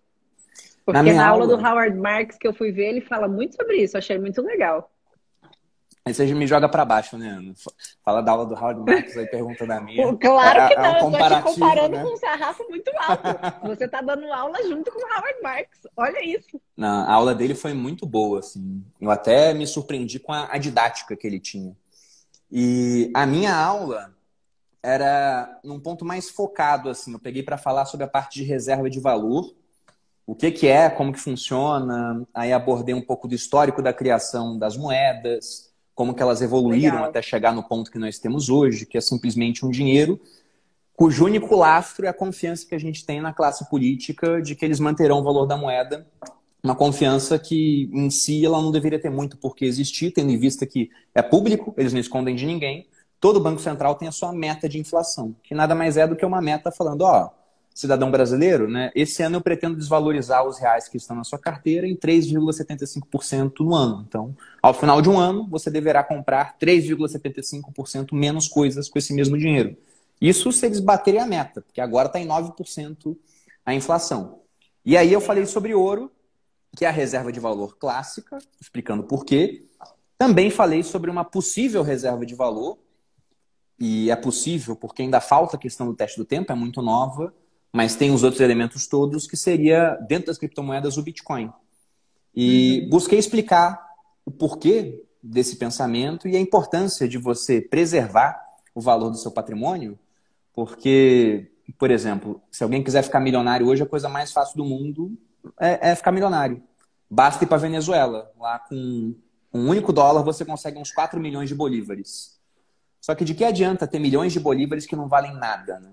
Porque na aula do Howard Marks que eu fui ver, ele fala muito sobre isso. Achei muito legal. Aí você me joga para baixo, né, Ana? Fala da aula do Howard Marks, aí pergunta da minha. Claro que não, eu tô te comparando, né, com um sarrafo muito alto. Você tá dando aula junto com o Howard Marks. Olha isso. Não, a aula dele foi muito boa, assim. Eu até me surpreendi com a didática que ele tinha. E a minha aula era num ponto mais focado, assim. Eu peguei para falar sobre a parte de reserva de valor, o que é, como que funciona. Aí abordei um pouco do histórico da criação das moedas, como que elas evoluíram até chegar no ponto que nós temos hoje, que é simplesmente um dinheiro cujo único lastro é a confiança que a gente tem na classe política de que eles manterão o valor da moeda. Uma confiança que, em si, ela não deveria ter muito por que existir, tendo em vista que é público, eles não escondem de ninguém. Todo Banco Central tem a sua meta de inflação, que nada mais é do que uma meta falando, ó, cidadão brasileiro, né, esse ano eu pretendo desvalorizar os reais que estão na sua carteira em 3,75% no ano. Então, ao final de um ano, você deverá comprar 3,75% menos coisas com esse mesmo dinheiro. Isso se eles baterem a meta, porque agora está em 9% a inflação. E aí eu falei sobre ouro, que é a reserva de valor clássica, explicando por quê. Também falei sobre uma possível reserva de valor, e é possível porque ainda falta a questão do teste do tempo, é muito nova, mas tem os outros elementos todos, que seria, dentro das criptomoedas, o Bitcoin. E busquei explicar o porquê desse pensamento e a importância de você preservar o valor do seu patrimônio, porque, por exemplo, se alguém quiser ficar milionário hoje, a coisa mais fácil do mundo é ficar milionário. Basta ir para a Venezuela. Lá com um único dólar você consegue uns 4 milhões de bolívares. Só que de que adianta ter milhões de bolívares que não valem nada, né?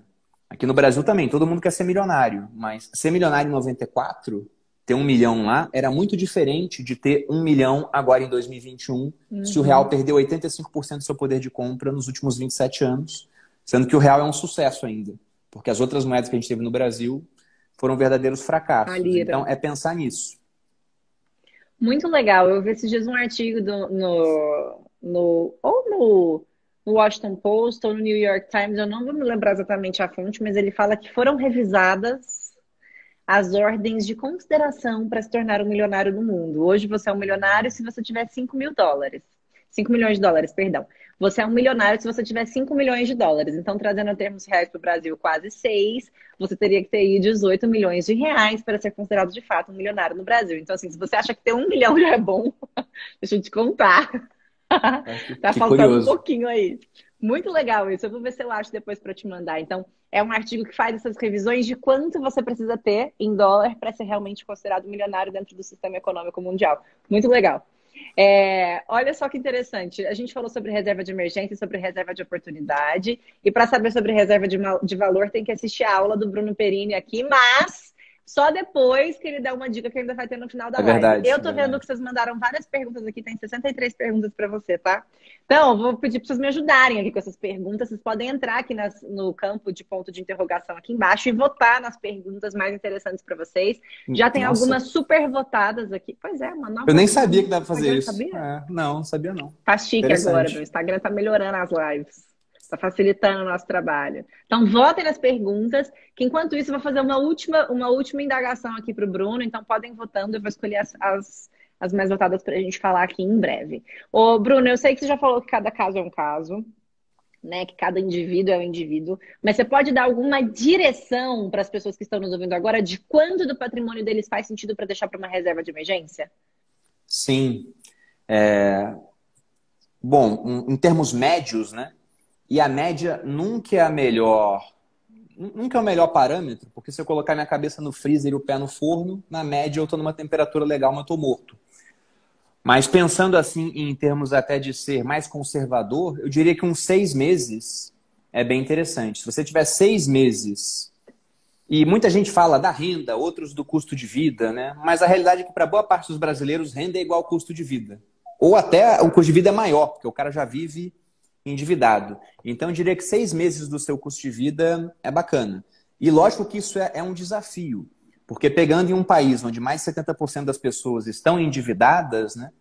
Aqui no Brasil também, todo mundo quer ser milionário. Mas ser milionário em 94, ter 1 milhão lá, era muito diferente de ter 1 milhão agora em 2021, se o real perdeu 85% do seu poder de compra nos últimos 27 anos, sendo que o real é um sucesso ainda. Porque as outras moedas que a gente teve no Brasil foram verdadeiros fracassos. Então, é pensar nisso. Muito legal. Eu vi esses dias um artigo no Washington Post ou no New York Times, eu não vou me lembrar exatamente a fonte, mas ele fala que foram revisadas as ordens de consideração para se tornar um milionário no mundo. Hoje você é um milionário se você tiver 5 mil dólares. 5 milhões de dólares, perdão. Você é um milionário se você tiver 5 milhões de dólares. Então, trazendo termos reais para o Brasil, quase 6, você teria que ter aí 18 milhões de reais para ser considerado de fato um milionário no Brasil. Então, assim, se você acha que ter 1 milhão já é bom, deixa eu te contar. Tá faltando curioso. Um pouquinho aí. Muito legal isso. Eu vou ver se eu acho depois para te mandar. Então, é um artigo que faz essas revisões de quanto você precisa ter em dólar para ser realmente considerado milionário dentro do sistema econômico mundial. Muito legal. Olha só que interessante. A gente falou sobre reserva de emergência, sobre reserva de oportunidade. E para saber sobre reserva de valor, tem que assistir a aula do Bruno Perini aqui. Mas só depois que ele der uma dica que ainda vai ter no final da É live. verdade. Eu tô vendo que vocês mandaram várias perguntas aqui, tem 63 perguntas para você, tá? Então, eu vou pedir para vocês me ajudarem aqui com essas perguntas. Vocês podem entrar aqui no campo de ponto de interrogação aqui embaixo e votar nas perguntas mais interessantes para vocês. Já tem algumas super votadas aqui. Pois é, uma nova. Eu nem sabia que dava pra fazer isso. Sabia? Não sabia não. Tá chique agora, meu Instagram tá melhorando as lives. Tá facilitando o nosso trabalho. Então, votem nas perguntas, que enquanto isso eu vou fazer uma última indagação aqui pro Bruno. Então, podem ir votando, eu vou escolher as mais votadas pra gente falar aqui em breve. Ô, Bruno, eu sei que você já falou que cada caso é um caso, né? Que cada indivíduo é um indivíduo. Mas você pode dar alguma direção para as pessoas que estão nos ouvindo agora de quanto do patrimônio deles faz sentido para deixar para uma reserva de emergência? Sim. Bom, em termos médios, né? E a média nunca é o melhor parâmetro, porque se eu colocar minha cabeça no freezer e o pé no forno, na média eu estou numa temperatura legal, mas eu estou morto. Mas pensando assim, em termos até de ser mais conservador, eu diria que uns 6 meses é bem interessante. Se você tiver 6 meses, e muita gente fala da renda, outros do custo de vida, né? Mas a realidade é que para boa parte dos brasileiros, renda é igual ao custo de vida. Ou até o custo de vida é maior, porque o cara já vive endividado. Então, eu diria que 6 meses do seu custo de vida é bacana. E lógico que isso é um desafio, porque pegando em um país onde mais de 70% das pessoas estão endividadas, né?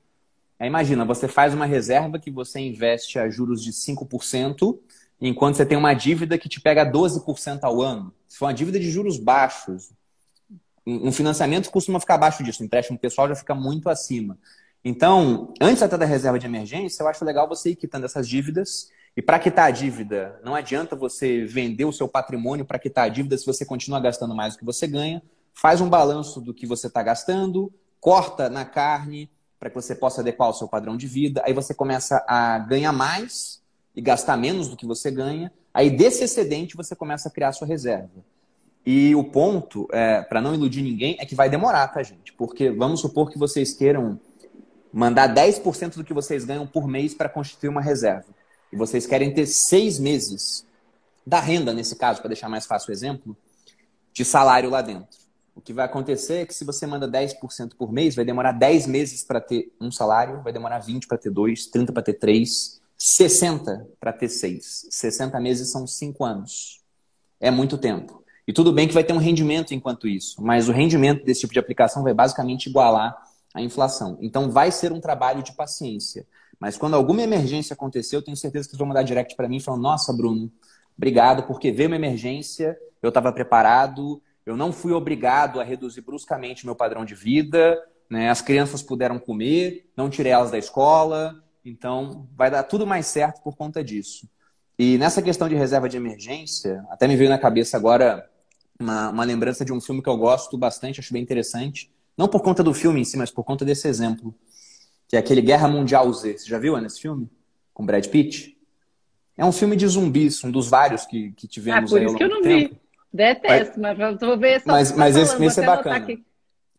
Imagina, você faz uma reserva que você investe a juros de 5%, enquanto você tem uma dívida que te pega 12% ao ano. Se for uma dívida de juros baixos, um financiamento costuma ficar abaixo disso, o empréstimo pessoal já fica muito acima. Então, antes até da reserva de emergência, eu acho legal você ir quitando essas dívidas. E para quitar a dívida, não adianta você vender o seu patrimônio para quitar a dívida se você continua gastando mais do que você ganha. Faz um balanço do que você está gastando, corta na carne para que você possa adequar o seu padrão de vida. Aí você começa a ganhar mais e gastar menos do que você ganha. Aí desse excedente você começa a criar a sua reserva. E o ponto, para não iludir ninguém, é que vai demorar, tá, gente? Porque vamos supor que vocês queiram mandar 10% do que vocês ganham por mês para constituir uma reserva. E vocês querem ter 6 meses da renda, nesse caso, para deixar mais fácil o exemplo, de salário lá dentro. O que vai acontecer é que se você manda 10% por mês, vai demorar 10 meses para ter um salário, vai demorar 20 para ter 2, 30 para ter 3, 60 para ter 6. 60 meses são 5 anos. É muito tempo. E tudo bem que vai ter um rendimento enquanto isso, mas o rendimento desse tipo de aplicação vai basicamente igualar a inflação. Então vai ser um trabalho de paciência. Mas quando alguma emergência acontecer, eu tenho certeza que vocês vão mandar direct para mim falando: nossa, Bruno, obrigado, porque veio uma emergência, eu estava preparado, eu não fui obrigado a reduzir bruscamente meu padrão de vida, né? As crianças puderam comer, não tirei elas da escola, então vai dar tudo mais certo por conta disso. E nessa questão de reserva de emergência, até me veio na cabeça agora uma lembrança de um filme que eu gosto bastante, acho bem interessante. Não por conta do filme em si, mas por conta desse exemplo. Que é aquele Guerra Mundial Z. Você já viu esse filme? Com Brad Pitt? É um filme de zumbis, um dos vários que tivemos por aí ao isso que eu longo não do tempo. vi. Detesto, mas vou ver só. Mas esse é bacana. Aqui.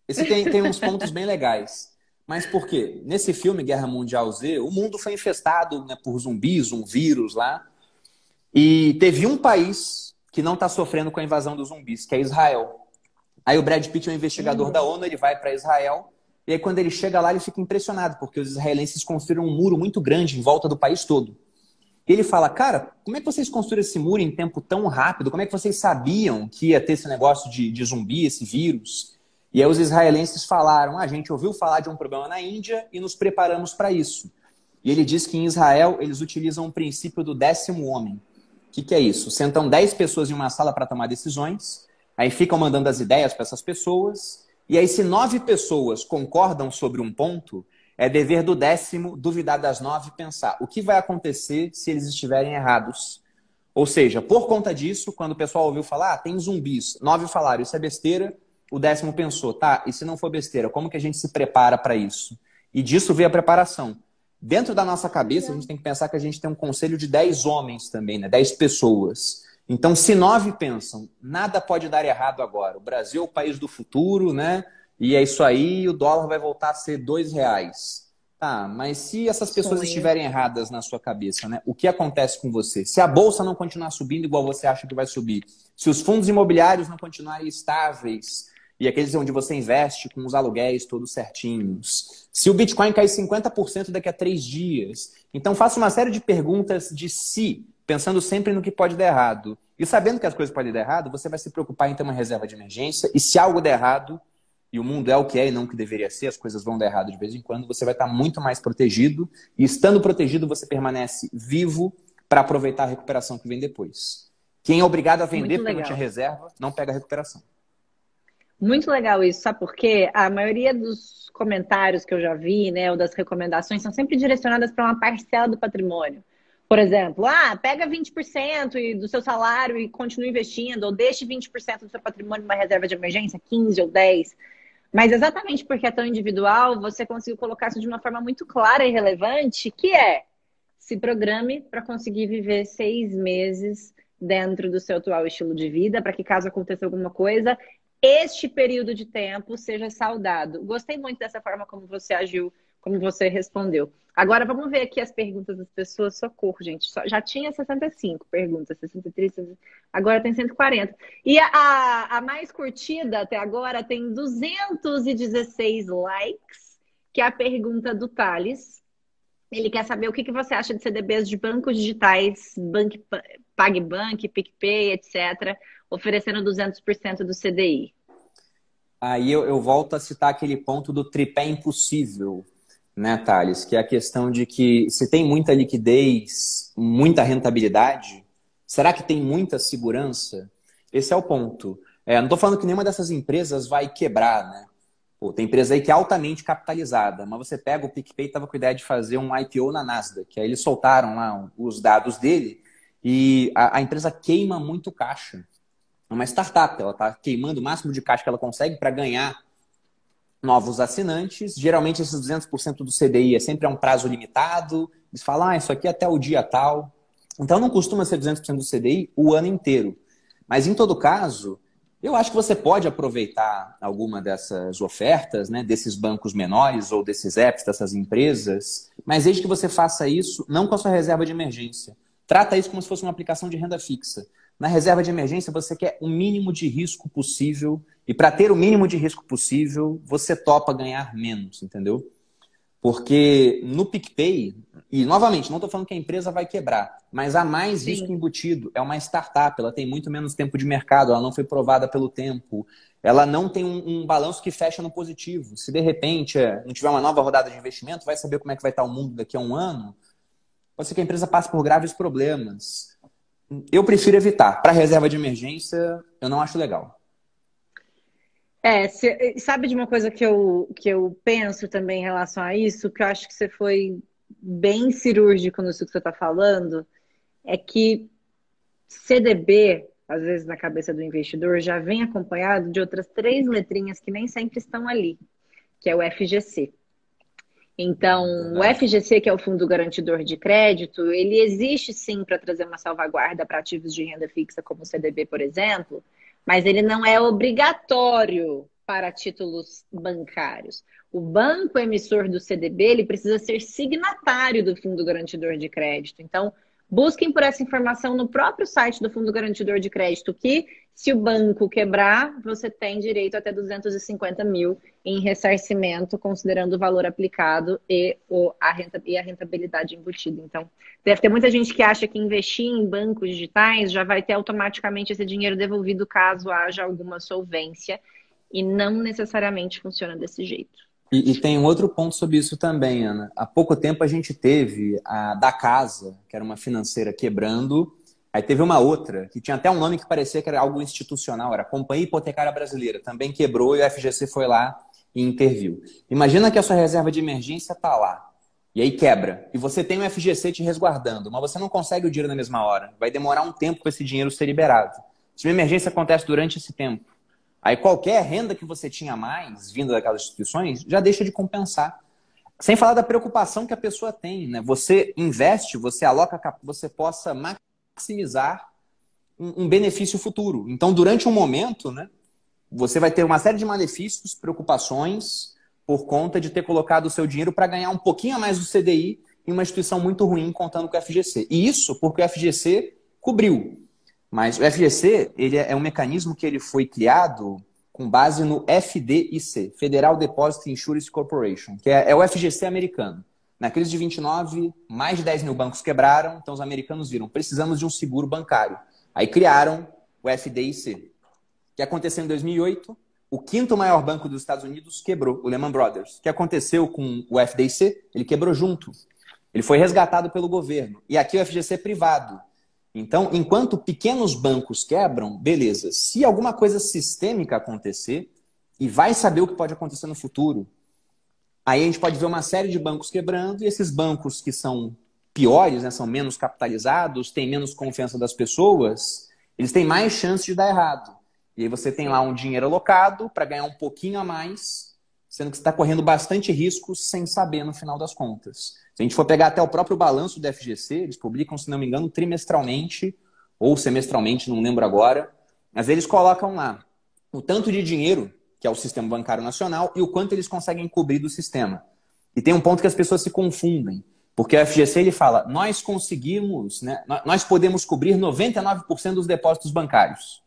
Esse tem uns pontos bem legais. Mas por quê? Nesse filme, Guerra Mundial Z, o mundo foi infestado, né, por zumbis, um vírus lá. E teve um país que não está sofrendo com a invasão dos zumbis, que é Israel. Aí o Brad Pitt é um investigador da ONU, ele vai para Israel, e aí quando ele chega lá, ele fica impressionado, porque os israelenses construíram um muro muito grande em volta do país todo. E ele fala: cara, como é que vocês construíram esse muro em tempo tão rápido? Como é que vocês sabiam que ia ter esse negócio de zumbi, esse vírus? E aí os israelenses falaram: a gente ouviu falar de um problema na Índia e nos preparamos para isso. E ele diz que em Israel eles utilizam o princípio do 10º homem. O que é isso? Sentam 10 pessoas em uma sala para tomar decisões, aí ficam mandando as ideias para essas pessoas, e aí se 9 pessoas concordam sobre um ponto, é dever do 10º duvidar das 9 e pensar o que vai acontecer se eles estiverem errados. Ou seja, por conta disso, quando o pessoal ouviu falar, tem zumbis, 9 falaram, isso é besteira, o 10º pensou, tá, e se não for besteira, como que a gente se prepara para isso? E disso veio a preparação. Dentro da nossa cabeça, a gente tem que pensar que a gente tem um conselho de 10 homens também, né? 10 pessoas. Então, se 9 pensam, nada pode dar errado agora. O Brasil é o país do futuro, né? E é isso aí, o dólar vai voltar a ser R$2. Tá, mas se essas pessoas estiverem erradas na sua cabeça, né? O que acontece com você? Se a bolsa não continuar subindo igual você acha que vai subir, se os fundos imobiliários não continuarem estáveis e aqueles onde você investe com os aluguéis todos certinhos. Se o Bitcoin cair 50% daqui a 3 dias. Então, faça uma série de perguntas de si, pensando sempre no que pode dar errado. E sabendo que as coisas podem dar errado, você vai se preocupar em ter uma reserva de emergência. E se algo der errado, e o mundo é o que é e não o que deveria ser, as coisas vão dar errado de vez em quando, você vai estar muito mais protegido. E estando protegido, você permanece vivo para aproveitar a recuperação que vem depois. Quem é obrigado a vender porque não tinha reserva, não pega a recuperação. Muito legal isso, sabe por quê? A maioria dos comentários que eu já vi, né, ou das recomendações, são sempre direcionadas para uma parcela do patrimônio. Por exemplo, pega 20% do seu salário e continue investindo, ou deixe 20% do seu patrimônio numa reserva de emergência, 15 ou 10. Mas exatamente porque é tão individual, você conseguiu colocar isso de uma forma muito clara e relevante, que é: se programe para conseguir viver 6 meses dentro do seu atual estilo de vida, para que caso aconteça alguma coisa, este período de tempo seja saudado. Gostei muito dessa forma como você agiu, como você respondeu. Agora vamos ver aqui as perguntas das pessoas. Socorro, gente. Já tinha 65 perguntas, 63, agora tem 140. E a mais curtida até agora tem 216 likes, que é a pergunta do Thales. Ele quer saber o que você acha de CDBs de bancos digitais, PagBank, PicPay, etc., oferecendo 200% do CDI. Aí eu volto a citar aquele ponto do tripé impossível, né, Thales? Que é a questão de que se tem muita liquidez, muita rentabilidade, será que tem muita segurança? Esse é o ponto. Não estou falando que nenhuma dessas empresas vai quebrar, né? Pô, tem empresa aí que é altamente capitalizada, mas você pega o PicPay, estava com a ideia de fazer um IPO na Nasdaq, que aí eles soltaram lá os dados dele e a empresa queima muito caixa. É uma startup, ela está queimando o máximo de caixa que ela consegue para ganhar novos assinantes. Geralmente esses 200% do CDI é sempre a um prazo limitado. Eles falam, isso aqui é até o dia tal. Então não costuma ser 200% do CDI o ano inteiro. Mas em todo caso, eu acho que você pode aproveitar alguma dessas ofertas, né, desses bancos menores ou desses apps, dessas empresas, mas desde que você faça isso, não com a sua reserva de emergência. Trata isso como se fosse uma aplicação de renda fixa. Na reserva de emergência, você quer o mínimo de risco possível, e para ter o mínimo de risco possível, você topa ganhar menos, entendeu? Porque no PicPay, e novamente, não estou falando que a empresa vai quebrar, mas há mais risco embutido. É uma startup, ela tem muito menos tempo de mercado, ela não foi provada pelo tempo, ela não tem um balanço que fecha no positivo. Se de repente não tiver uma nova rodada de investimento, vai saber como é que vai estar o mundo daqui a um ano, pode ser que a empresa passe por graves problemas. Eu prefiro evitar. Para reserva de emergência, eu não acho legal. Sabe de uma coisa que eu penso também em relação a isso, que eu acho que você foi bem cirúrgico nisso que você está falando, é que CDB, às vezes na cabeça do investidor, já vem acompanhado de outras 3 letrinhas que nem sempre estão ali, que é o FGC. Então, o FGC, que é o Fundo Garantidor de Crédito, ele existe sim para trazer uma salvaguarda para ativos de renda fixa, como o CDB, por exemplo, mas ele não é obrigatório para títulos bancários. O banco emissor do CDB, ele precisa ser signatário do Fundo Garantidor de Crédito. Então, busquem por essa informação no próprio site do Fundo Garantidor de Crédito, que se o banco quebrar, você tem direito até 250 mil em ressarcimento, considerando o valor aplicado e a rentabilidade embutida. Então, deve ter muita gente que acha que investir em bancos digitais já vai ter automaticamente esse dinheiro devolvido caso haja alguma solvência, e não necessariamente funciona desse jeito. E tem um outro ponto sobre isso também, Ana. Há pouco tempo a gente teve a da Casa, que era uma financeira, quebrando. Aí teve uma outra, que tinha até um nome que parecia que era algo institucional, era a Companhia Hipotecária Brasileira. Também quebrou e o FGC foi lá e interviu. Imagina que a sua reserva de emergência está lá. E aí quebra. E você tem o FGC te resguardando, mas você não consegue o dinheiro na mesma hora. Vai demorar um tempo para esse dinheiro ser liberado. Se uma emergência acontece durante esse tempo, aí qualquer renda que você tinha mais, vindo daquelas instituições, já deixa de compensar. Sem falar da preocupação que a pessoa tem, né? Você investe, você aloca, você possa maximizar um benefício futuro. Então, durante um momento, né, você vai ter uma série de malefícios, preocupações, por conta de ter colocado o seu dinheiro para ganhar um pouquinho a mais do CDI em uma instituição muito ruim, contando com o FGC. E isso porque o FGC cobriu. Mas o FGC, ele é um mecanismo que ele foi criado com base no FDIC, Federal Deposit Insurance Corporation, que é o FGC americano. Na crise de 29, mais de 10 mil bancos quebraram, então os americanos viram, precisamos de um seguro bancário. Aí criaram o FDIC. O que aconteceu em 2008? O quinto maior banco dos Estados Unidos quebrou, o Lehman Brothers. O que aconteceu com o FDIC? Ele quebrou junto. Ele foi resgatado pelo governo. E aqui o FGC é privado. Então, enquanto pequenos bancos quebram, beleza. Se alguma coisa sistêmica acontecer, e vai saber o que pode acontecer no futuro, aí a gente pode ver uma série de bancos quebrando, e esses bancos que são piores, né, são menos capitalizados, têm menos confiança das pessoas, eles têm mais chance de dar errado. E aí você tem lá um dinheiro alocado para ganhar um pouquinho a mais, sendo que você está correndo bastante risco sem saber no final das contas. Se a gente for pegar até o próprio balanço do FGC, eles publicam, se não me engano, trimestralmente ou semestralmente, não lembro agora, mas eles colocam lá o tanto de dinheiro, que é o Sistema Bancário Nacional, e o quanto eles conseguem cobrir do sistema. E tem um ponto que as pessoas se confundem, porque o FGC ele fala, nós conseguimos, né, nós podemos cobrir 99% dos depósitos bancários.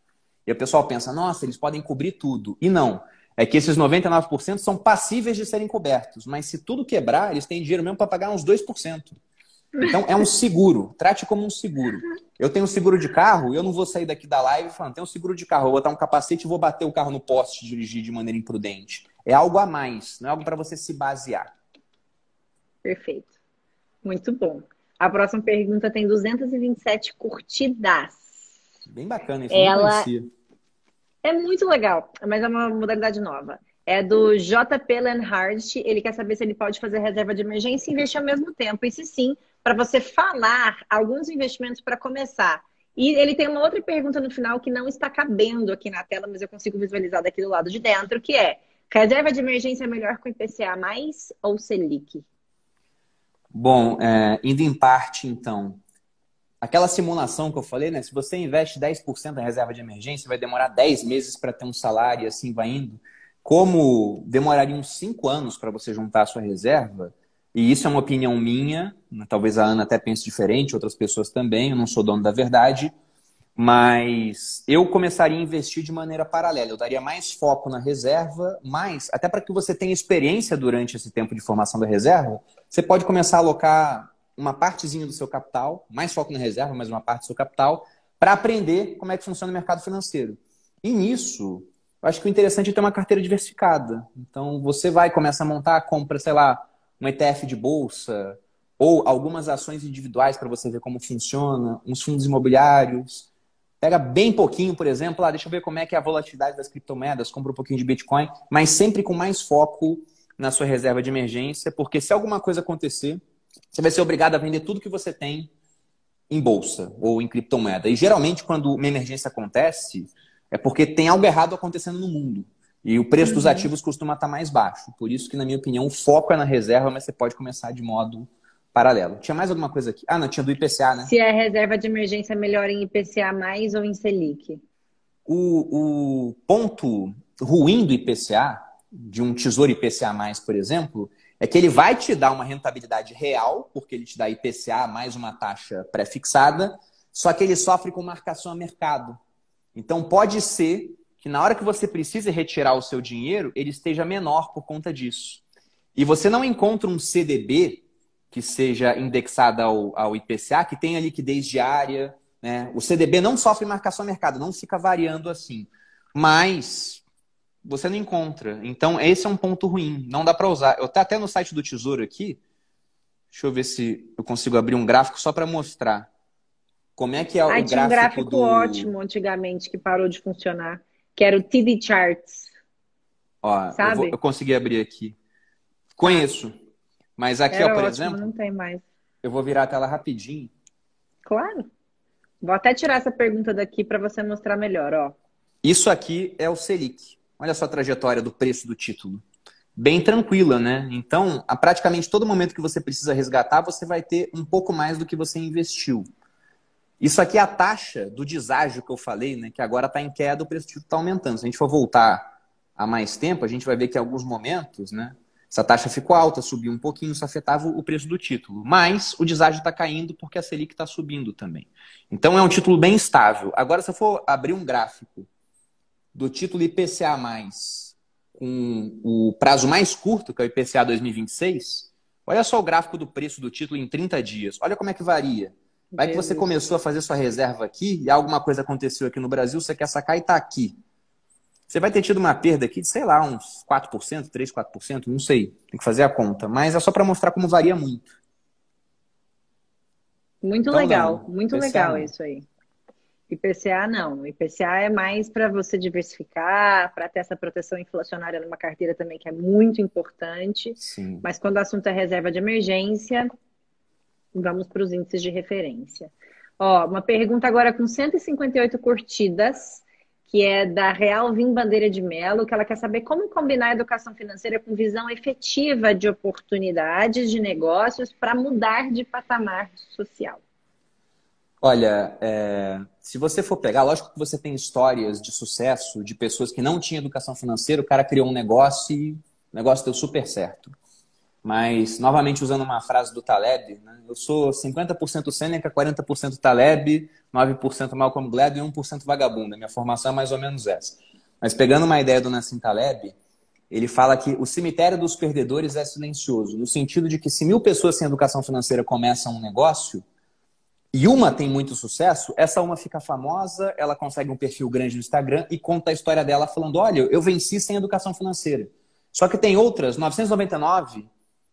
E o pessoal pensa, nossa, eles podem cobrir tudo. E não. É que esses 99% são passíveis de serem cobertos. Mas se tudo quebrar, eles têm dinheiro mesmo para pagar uns 2%. Então é um seguro. Trate como um seguro. Eu tenho um seguro de carro, eu não vou sair daqui da live falando, tenho um seguro de carro, eu vou botar um capacete e vou bater o carro no poste e dirigir de maneira imprudente. É algo a mais, não é algo para você se basear. Perfeito. Muito bom. A próxima pergunta tem 227 curtidas. Bem bacana, isso eu não conhecia. É muito legal, mas é uma modalidade nova. É do JP Lenhardt. Ele quer saber se ele pode fazer reserva de emergência e investir ao mesmo tempo. E se sim, para você falar alguns investimentos para começar. E ele tem uma outra pergunta no final que não está cabendo aqui na tela, mas eu consigo visualizar daqui do lado de dentro, que é: reserva de emergência é melhor com IPCA mais ou Selic? Bom, indo em parte, então, aquela simulação que eu falei, né? Se você investe 10% da reserva de emergência, vai demorar 10 meses para ter um salário e assim vai indo. Como demoraria uns 5 anos para você juntar a sua reserva, e isso é uma opinião minha, talvez a Ana até pense diferente, outras pessoas também, eu não sou dono da verdade, mas eu começaria a investir de maneira paralela. Eu daria mais foco na reserva, mas até para que você tenha experiência durante esse tempo de formação da reserva, você pode começar a alocar uma partezinha do seu capital, mais foco na reserva, mas uma parte do seu capital, para aprender como é que funciona o mercado financeiro. E nisso, eu acho que o interessante é ter uma carteira diversificada. Então, você vai começar a montar, compra, sei lá, um ETF de bolsa, ou algumas ações individuais para você ver como funciona, uns fundos imobiliários. Pega bem pouquinho, por exemplo, deixa eu ver como é que é a volatilidade das criptomoedas, compra um pouquinho de Bitcoin, mas sempre com mais foco na sua reserva de emergência, porque se alguma coisa acontecer, você vai ser obrigado a vender tudo que você tem em bolsa ou em criptomoeda. E geralmente, quando uma emergência acontece, é porque tem algo errado acontecendo no mundo. E o preço dos ativos costuma estar mais baixo. Por isso que, na minha opinião, o foco é na reserva, mas você pode começar de modo paralelo. Tinha mais alguma coisa aqui? Ah, não, tinha do IPCA, né? Se a reserva de emergência é melhor em IPCA mais ou em Selic? O ponto ruim do IPCA, de um tesouro IPCA+, por exemplo, é que ele vai te dar uma rentabilidade real, porque ele te dá IPCA mais uma taxa pré-fixada, só que ele sofre com marcação a mercado. Então pode ser que na hora que você precisa retirar o seu dinheiro, ele esteja menor por conta disso. E você não encontra um CDB que seja indexado ao IPCA, que tenha liquidez diária, né? O CDB não sofre marcação a mercado, não fica variando assim. Mas você não encontra. Então, esse é um ponto ruim. Não dá para usar. Eu estou até no site do Tesouro aqui. Deixa eu ver se eu consigo abrir um gráfico só para mostrar como é que é o gráfico. Tinha um gráfico ótimo antigamente que parou de funcionar, que era o TD Charts. Ó, sabe? Eu consegui abrir aqui. Conheço. Mas aqui, ó, por exemplo, não tem mais. Eu vou virar a tela rapidinho. Claro. Vou até tirar essa pergunta daqui para você mostrar melhor, ó. Isso aqui é o Selic. Olha só a trajetória do preço do título. Bem tranquila, né? Então, a praticamente todo momento que você precisa resgatar, você vai ter um pouco mais do que você investiu. Isso aqui é a taxa do deságio que eu falei, né? Que agora está em queda, o preço do título está aumentando. Se a gente for voltar há mais tempo, a gente vai ver que em alguns momentos, né? Essa taxa ficou alta, subiu um pouquinho, isso afetava o preço do título. Mas o deságio está caindo porque a Selic está subindo também. Então é um título bem estável. Agora, se eu for abrir um gráfico do título IPCA+, com o prazo mais curto, que é o IPCA 2026, olha só o gráfico do preço do título em 30 dias. Olha como é que varia. Vai que você começou a fazer sua reserva aqui e alguma coisa aconteceu aqui no Brasil, você quer sacar e está aqui. Você vai ter tido uma perda aqui de, sei lá, uns 4%, 3%, 4%, não sei. Tem que fazer a conta. Mas é só para mostrar como varia muito. Muito Então, legal, não, muito IPCA legal não. isso aí. IPCA não. IPCA é mais para você diversificar, para ter essa proteção inflacionária numa carteira também, que é muito importante. Sim. Mas quando o assunto é reserva de emergência, vamos para os índices de referência. Ó, uma pergunta agora com 158 curtidas, que é da Real Vim Bandeira de Melo, que ela quer saber como combinar a educação financeira com visão efetiva de oportunidades de negócios para mudar de patamar social. Olha, se você for pegar, lógico que você tem histórias de sucesso de pessoas que não tinham educação financeira, o cara criou um negócio e o negócio deu super certo. Mas, novamente, usando uma frase do Taleb, né, eu sou 50% Sêneca, 40% Taleb, 9% Malcolm Gladwell e 1% vagabunda. Minha formação é mais ou menos essa. Mas pegando uma ideia do Nassim Taleb, ele fala que o cemitério dos perdedores é silencioso, no sentido de que se 1000 pessoas sem educação financeira começam um negócio, e uma tem muito sucesso, essa uma fica famosa, ela consegue um perfil grande no Instagram e conta a história dela falando, olha, eu venci sem educação financeira. Só que tem outras, 999,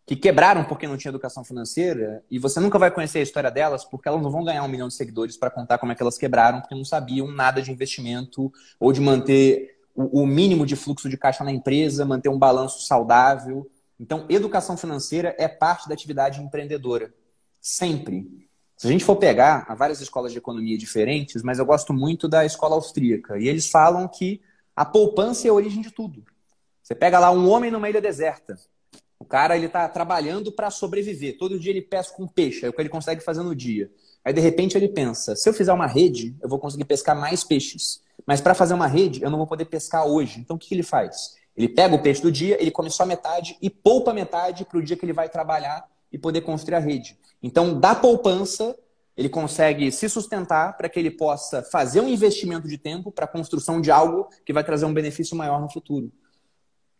que quebraram porque não tinha educação financeira, e você nunca vai conhecer a história delas porque elas não vão ganhar 1 milhão de seguidores para contar como é que elas quebraram, porque não sabiam nada de investimento ou de manter o mínimo de fluxo de caixa na empresa, manter um balanço saudável. Então, educação financeira é parte da atividade empreendedora. Sempre. Se a gente for pegar, há várias escolas de economia diferentes, mas eu gosto muito da escola austríaca. E eles falam que a poupança é a origem de tudo. Você pega lá um homem numa ilha deserta. O cara, ele tá trabalhando para sobreviver. Todo dia ele pesca um peixe, é o que ele consegue fazer no dia. Aí, de repente, ele pensa, se eu fizer uma rede, eu vou conseguir pescar mais peixes. Mas para fazer uma rede, eu não vou poder pescar hoje. Então, o que ele faz? Ele pega o peixe do dia, ele come só metade e poupa metade para o dia que ele vai trabalhar e poder construir a rede. Então, da poupança, ele consegue se sustentar para que ele possa fazer um investimento de tempo para a construção de algo que vai trazer um benefício maior no futuro.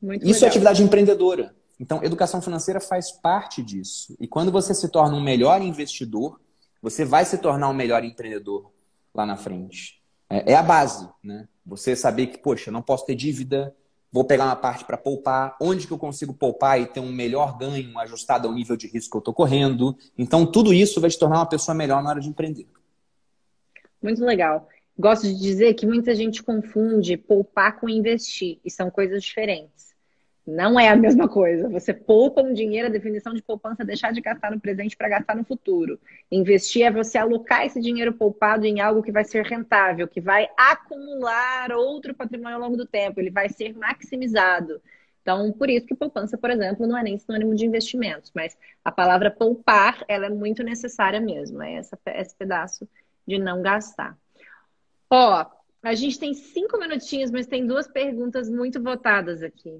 Muito Isso legal. é atividade empreendedora. Então, educação financeira faz parte disso. E quando você se torna um melhor investidor, você vai se tornar um melhor empreendedor lá na frente. É a base, né? Você saber que, poxa, não posso ter dívida, vou pegar uma parte para poupar, onde que eu consigo poupar e ter um melhor ganho ajustado ao nível de risco que eu estou correndo. Então, tudo isso vai te tornar uma pessoa melhor na hora de empreender. Muito legal. Gosto de dizer que muita gente confunde poupar com investir, e são coisas diferentes. Não é a mesma coisa. Você poupa um dinheiro, a definição de poupança é deixar de gastar no presente para gastar no futuro. Investir é você alocar esse dinheiro poupado em algo que vai ser rentável, que vai acumular outro patrimônio ao longo do tempo, ele vai ser maximizado. Então, por isso que poupança, por exemplo, não é nem sinônimo de investimentos, mas a palavra poupar, ela é muito necessária mesmo, é esse pedaço de não gastar. Ó, a gente tem 5 minutinhos, mas tem 2 perguntas muito votadas aqui.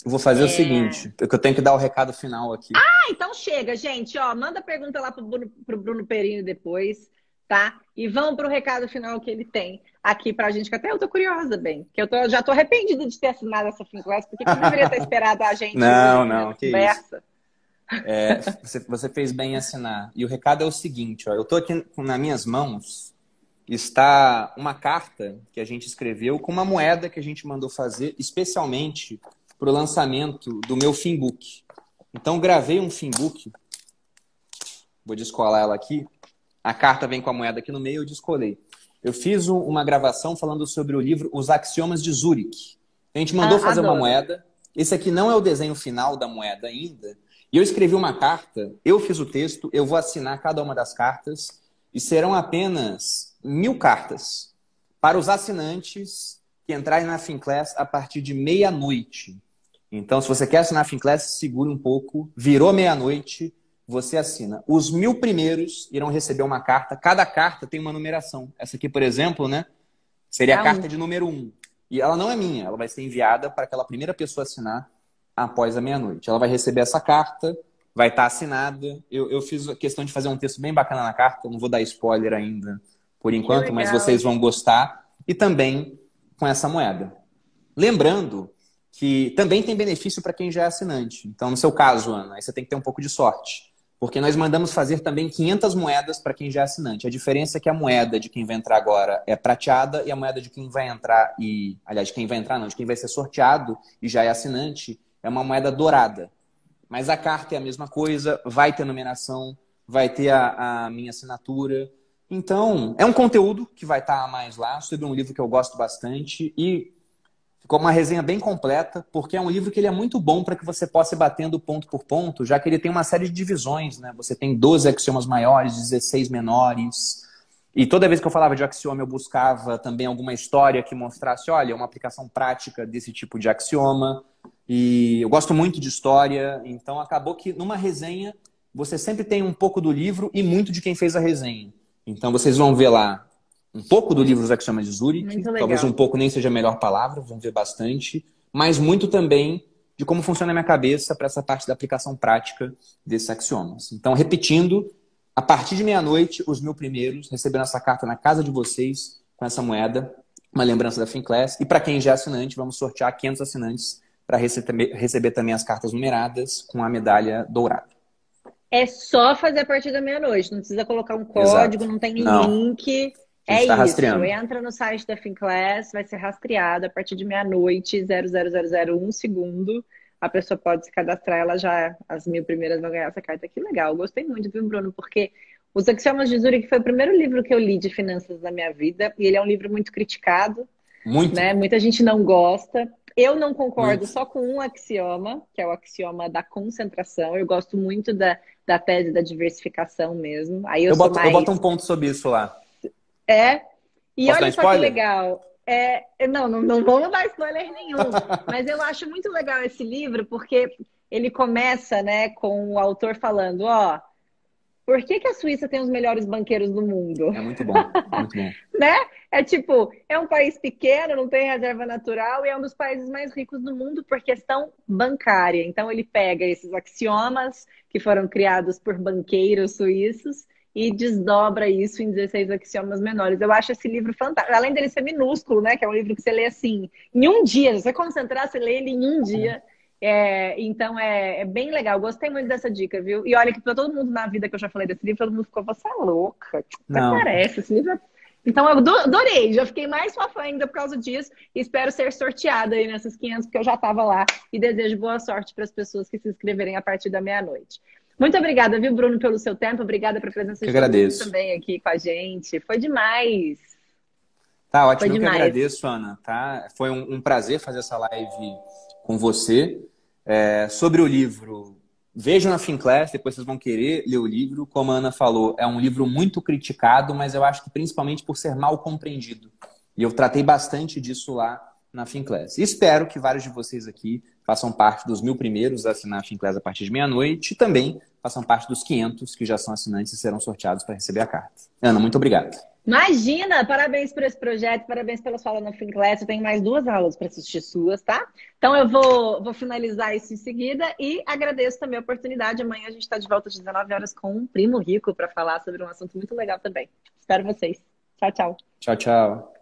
Eu vou fazer o seguinte, porque eu tenho que dar o recado final aqui. Ah, então chega, gente. Ó, manda a pergunta lá pro Bruno Perini depois, tá? E vamos pro recado final que ele tem aqui pra gente, que até eu tô curiosa, bem. Que já tô arrependida de ter assinado essa FinQuest, porque eu deveria ter esperado a gente. Não, que conversa. Isso. Você fez bem em assinar. E o recado é o seguinte, ó, eu tô aqui nas minhas mãos, está uma carta que a gente escreveu com uma moeda que a gente mandou fazer especialmente para o lançamento do meu Finbook. Então, gravei um Finbook. Vou descolar ela aqui. A carta vem com a moeda aqui no meio, eu descolei. Eu fiz uma gravação falando sobre o livro Os Axiomas de Zurich. A gente mandou fazer uma moeda. Esse aqui não é o desenho final da moeda ainda. E eu escrevi uma carta, eu fiz o texto, eu vou assinar cada uma das cartas e serão apenas 1000 cartas para os assinantes que entrarem na FinClass a partir de meia-noite. Então, se você quer assinar a FinClass, segure um pouco. Virou meia-noite, você assina. Os 1000 primeiros irão receber uma carta. Cada carta tem uma numeração. Essa aqui, por exemplo, né, seria a carta de número 1. E ela não é minha. Ela vai ser enviada para aquela primeira pessoa assinar após a meia-noite. Ela vai receber essa carta, vai estar assinada. Eu fiz a questão de fazer um texto bem bacana na carta. Não vou dar spoiler ainda por enquanto, mas vocês vão gostar. E também com essa moeda. Lembrando que também tem benefício para quem já é assinante. Então, no seu caso, Ana, aí você tem que ter um pouco de sorte. Porque nós mandamos fazer também 500 moedas para quem já é assinante. A diferença é que a moeda de quem vai entrar agora é prateada e a moeda de quem vai entrar aliás, de quem vai entrar não, de quem vai ser sorteado e já é assinante, é uma moeda dourada. Mas a carta é a mesma coisa, vai ter numeração, vai ter a minha assinatura. Então, é um conteúdo que vai estar mais lá, sobre um livro que eu gosto bastante e ficou uma resenha bem completa, porque é um livro que ele é muito bom para que você possa ir batendo ponto por ponto, já que ele tem uma série de divisões, né? Você tem 12 axiomas maiores, 16 menores. E toda vez que eu falava de axioma, eu buscava também alguma história que mostrasse, olha, uma aplicação prática desse tipo de axioma. E eu gosto muito de história, então acabou que numa resenha você sempre tem um pouco do livro e muito de quem fez a resenha. Então vocês vão ver lá um pouco do livro dos axiomas de Zurich, talvez um pouco nem seja a melhor palavra, vamos ver bastante, mas muito também de como funciona a minha cabeça para essa parte da aplicação prática desses axiomas. Então, repetindo, a partir de meia-noite, os 1000 primeiros receberão essa carta na casa de vocês com essa moeda, uma lembrança da Finclass, e para quem já é assinante, vamos sortear 500 assinantes para receber também as cartas numeradas com a medalha dourada. É só fazer a partir da meia-noite, não precisa colocar um código, não tem link. É isso, rastreando. Entra no site da Finclass, vai ser rastreado a partir de meia-noite, 00001 segundo. A pessoa pode se cadastrar, ela já, as 1000 primeiras vão ganhar essa carta. Que legal, gostei muito, viu, Bruno? Porque Os Axiomas de Zurich foi o primeiro livro que eu li de finanças na minha vida. E ele é um livro muito criticado. Muito. Né? Muita gente não gosta. Eu não concordo só com um axioma, que é o axioma da concentração. Eu gosto muito da tese da diversificação mesmo. Aí eu boto um ponto sobre isso lá. E Posso olha dar só spoiler? que legal. Não vamos dar spoiler nenhum. Mas eu acho muito legal esse livro, porque ele começa, né, com o autor falando, por que a Suíça tem os melhores banqueiros do mundo? É muito bom, muito bom. Né? É tipo, é um país pequeno, não tem reserva natural e é um dos países mais ricos do mundo por questão bancária. Então ele pega esses axiomas que foram criados por banqueiros suíços e desdobra isso em 16 axiomas menores. Eu acho esse livro fantástico. Além dele ser minúsculo, né? Que é um livro que você lê assim, em um dia. Se você concentrar, você lê ele em um dia. Então é bem legal. Gostei muito dessa dica, viu? E olha que pra todo mundo na vida que eu já falei desse livro, todo mundo ficou, você é louca. Até parece, esse livro Então eu adorei, já fiquei mais sua fã ainda por causa disso e espero ser sorteada aí nessas 500, porque eu já estava lá e desejo boa sorte para as pessoas que se inscreverem a partir da meia-noite. Muito obrigada, viu, Bruno, pelo seu tempo. Obrigada pela presença de todo mundo também aqui com a gente. Foi demais. Tá ótimo, eu que agradeço, Ana. Tá? Foi um prazer fazer essa live com você. Sobre o livro, vejam na Finclass, depois vocês vão querer ler o livro. Como a Ana falou, é um livro muito criticado, mas eu acho que principalmente por ser mal compreendido. E eu tratei bastante disso lá na Finclass. E espero que vários de vocês aqui façam parte dos 1000 primeiros a assinar a Finclass a partir de meia-noite e também façam parte dos 500 que já são assinantes e serão sorteados para receber a carta. Ana, muito obrigado. Imagina! Parabéns por esse projeto, parabéns pela sua aula na Finclass. Eu tenho mais 2 aulas para assistir suas, tá? Então eu vou finalizar isso em seguida e agradeço também a oportunidade. Amanhã a gente está de volta às 19 horas com um primo rico para falar sobre um assunto muito legal também. Espero vocês. Tchau, tchau. Tchau, tchau.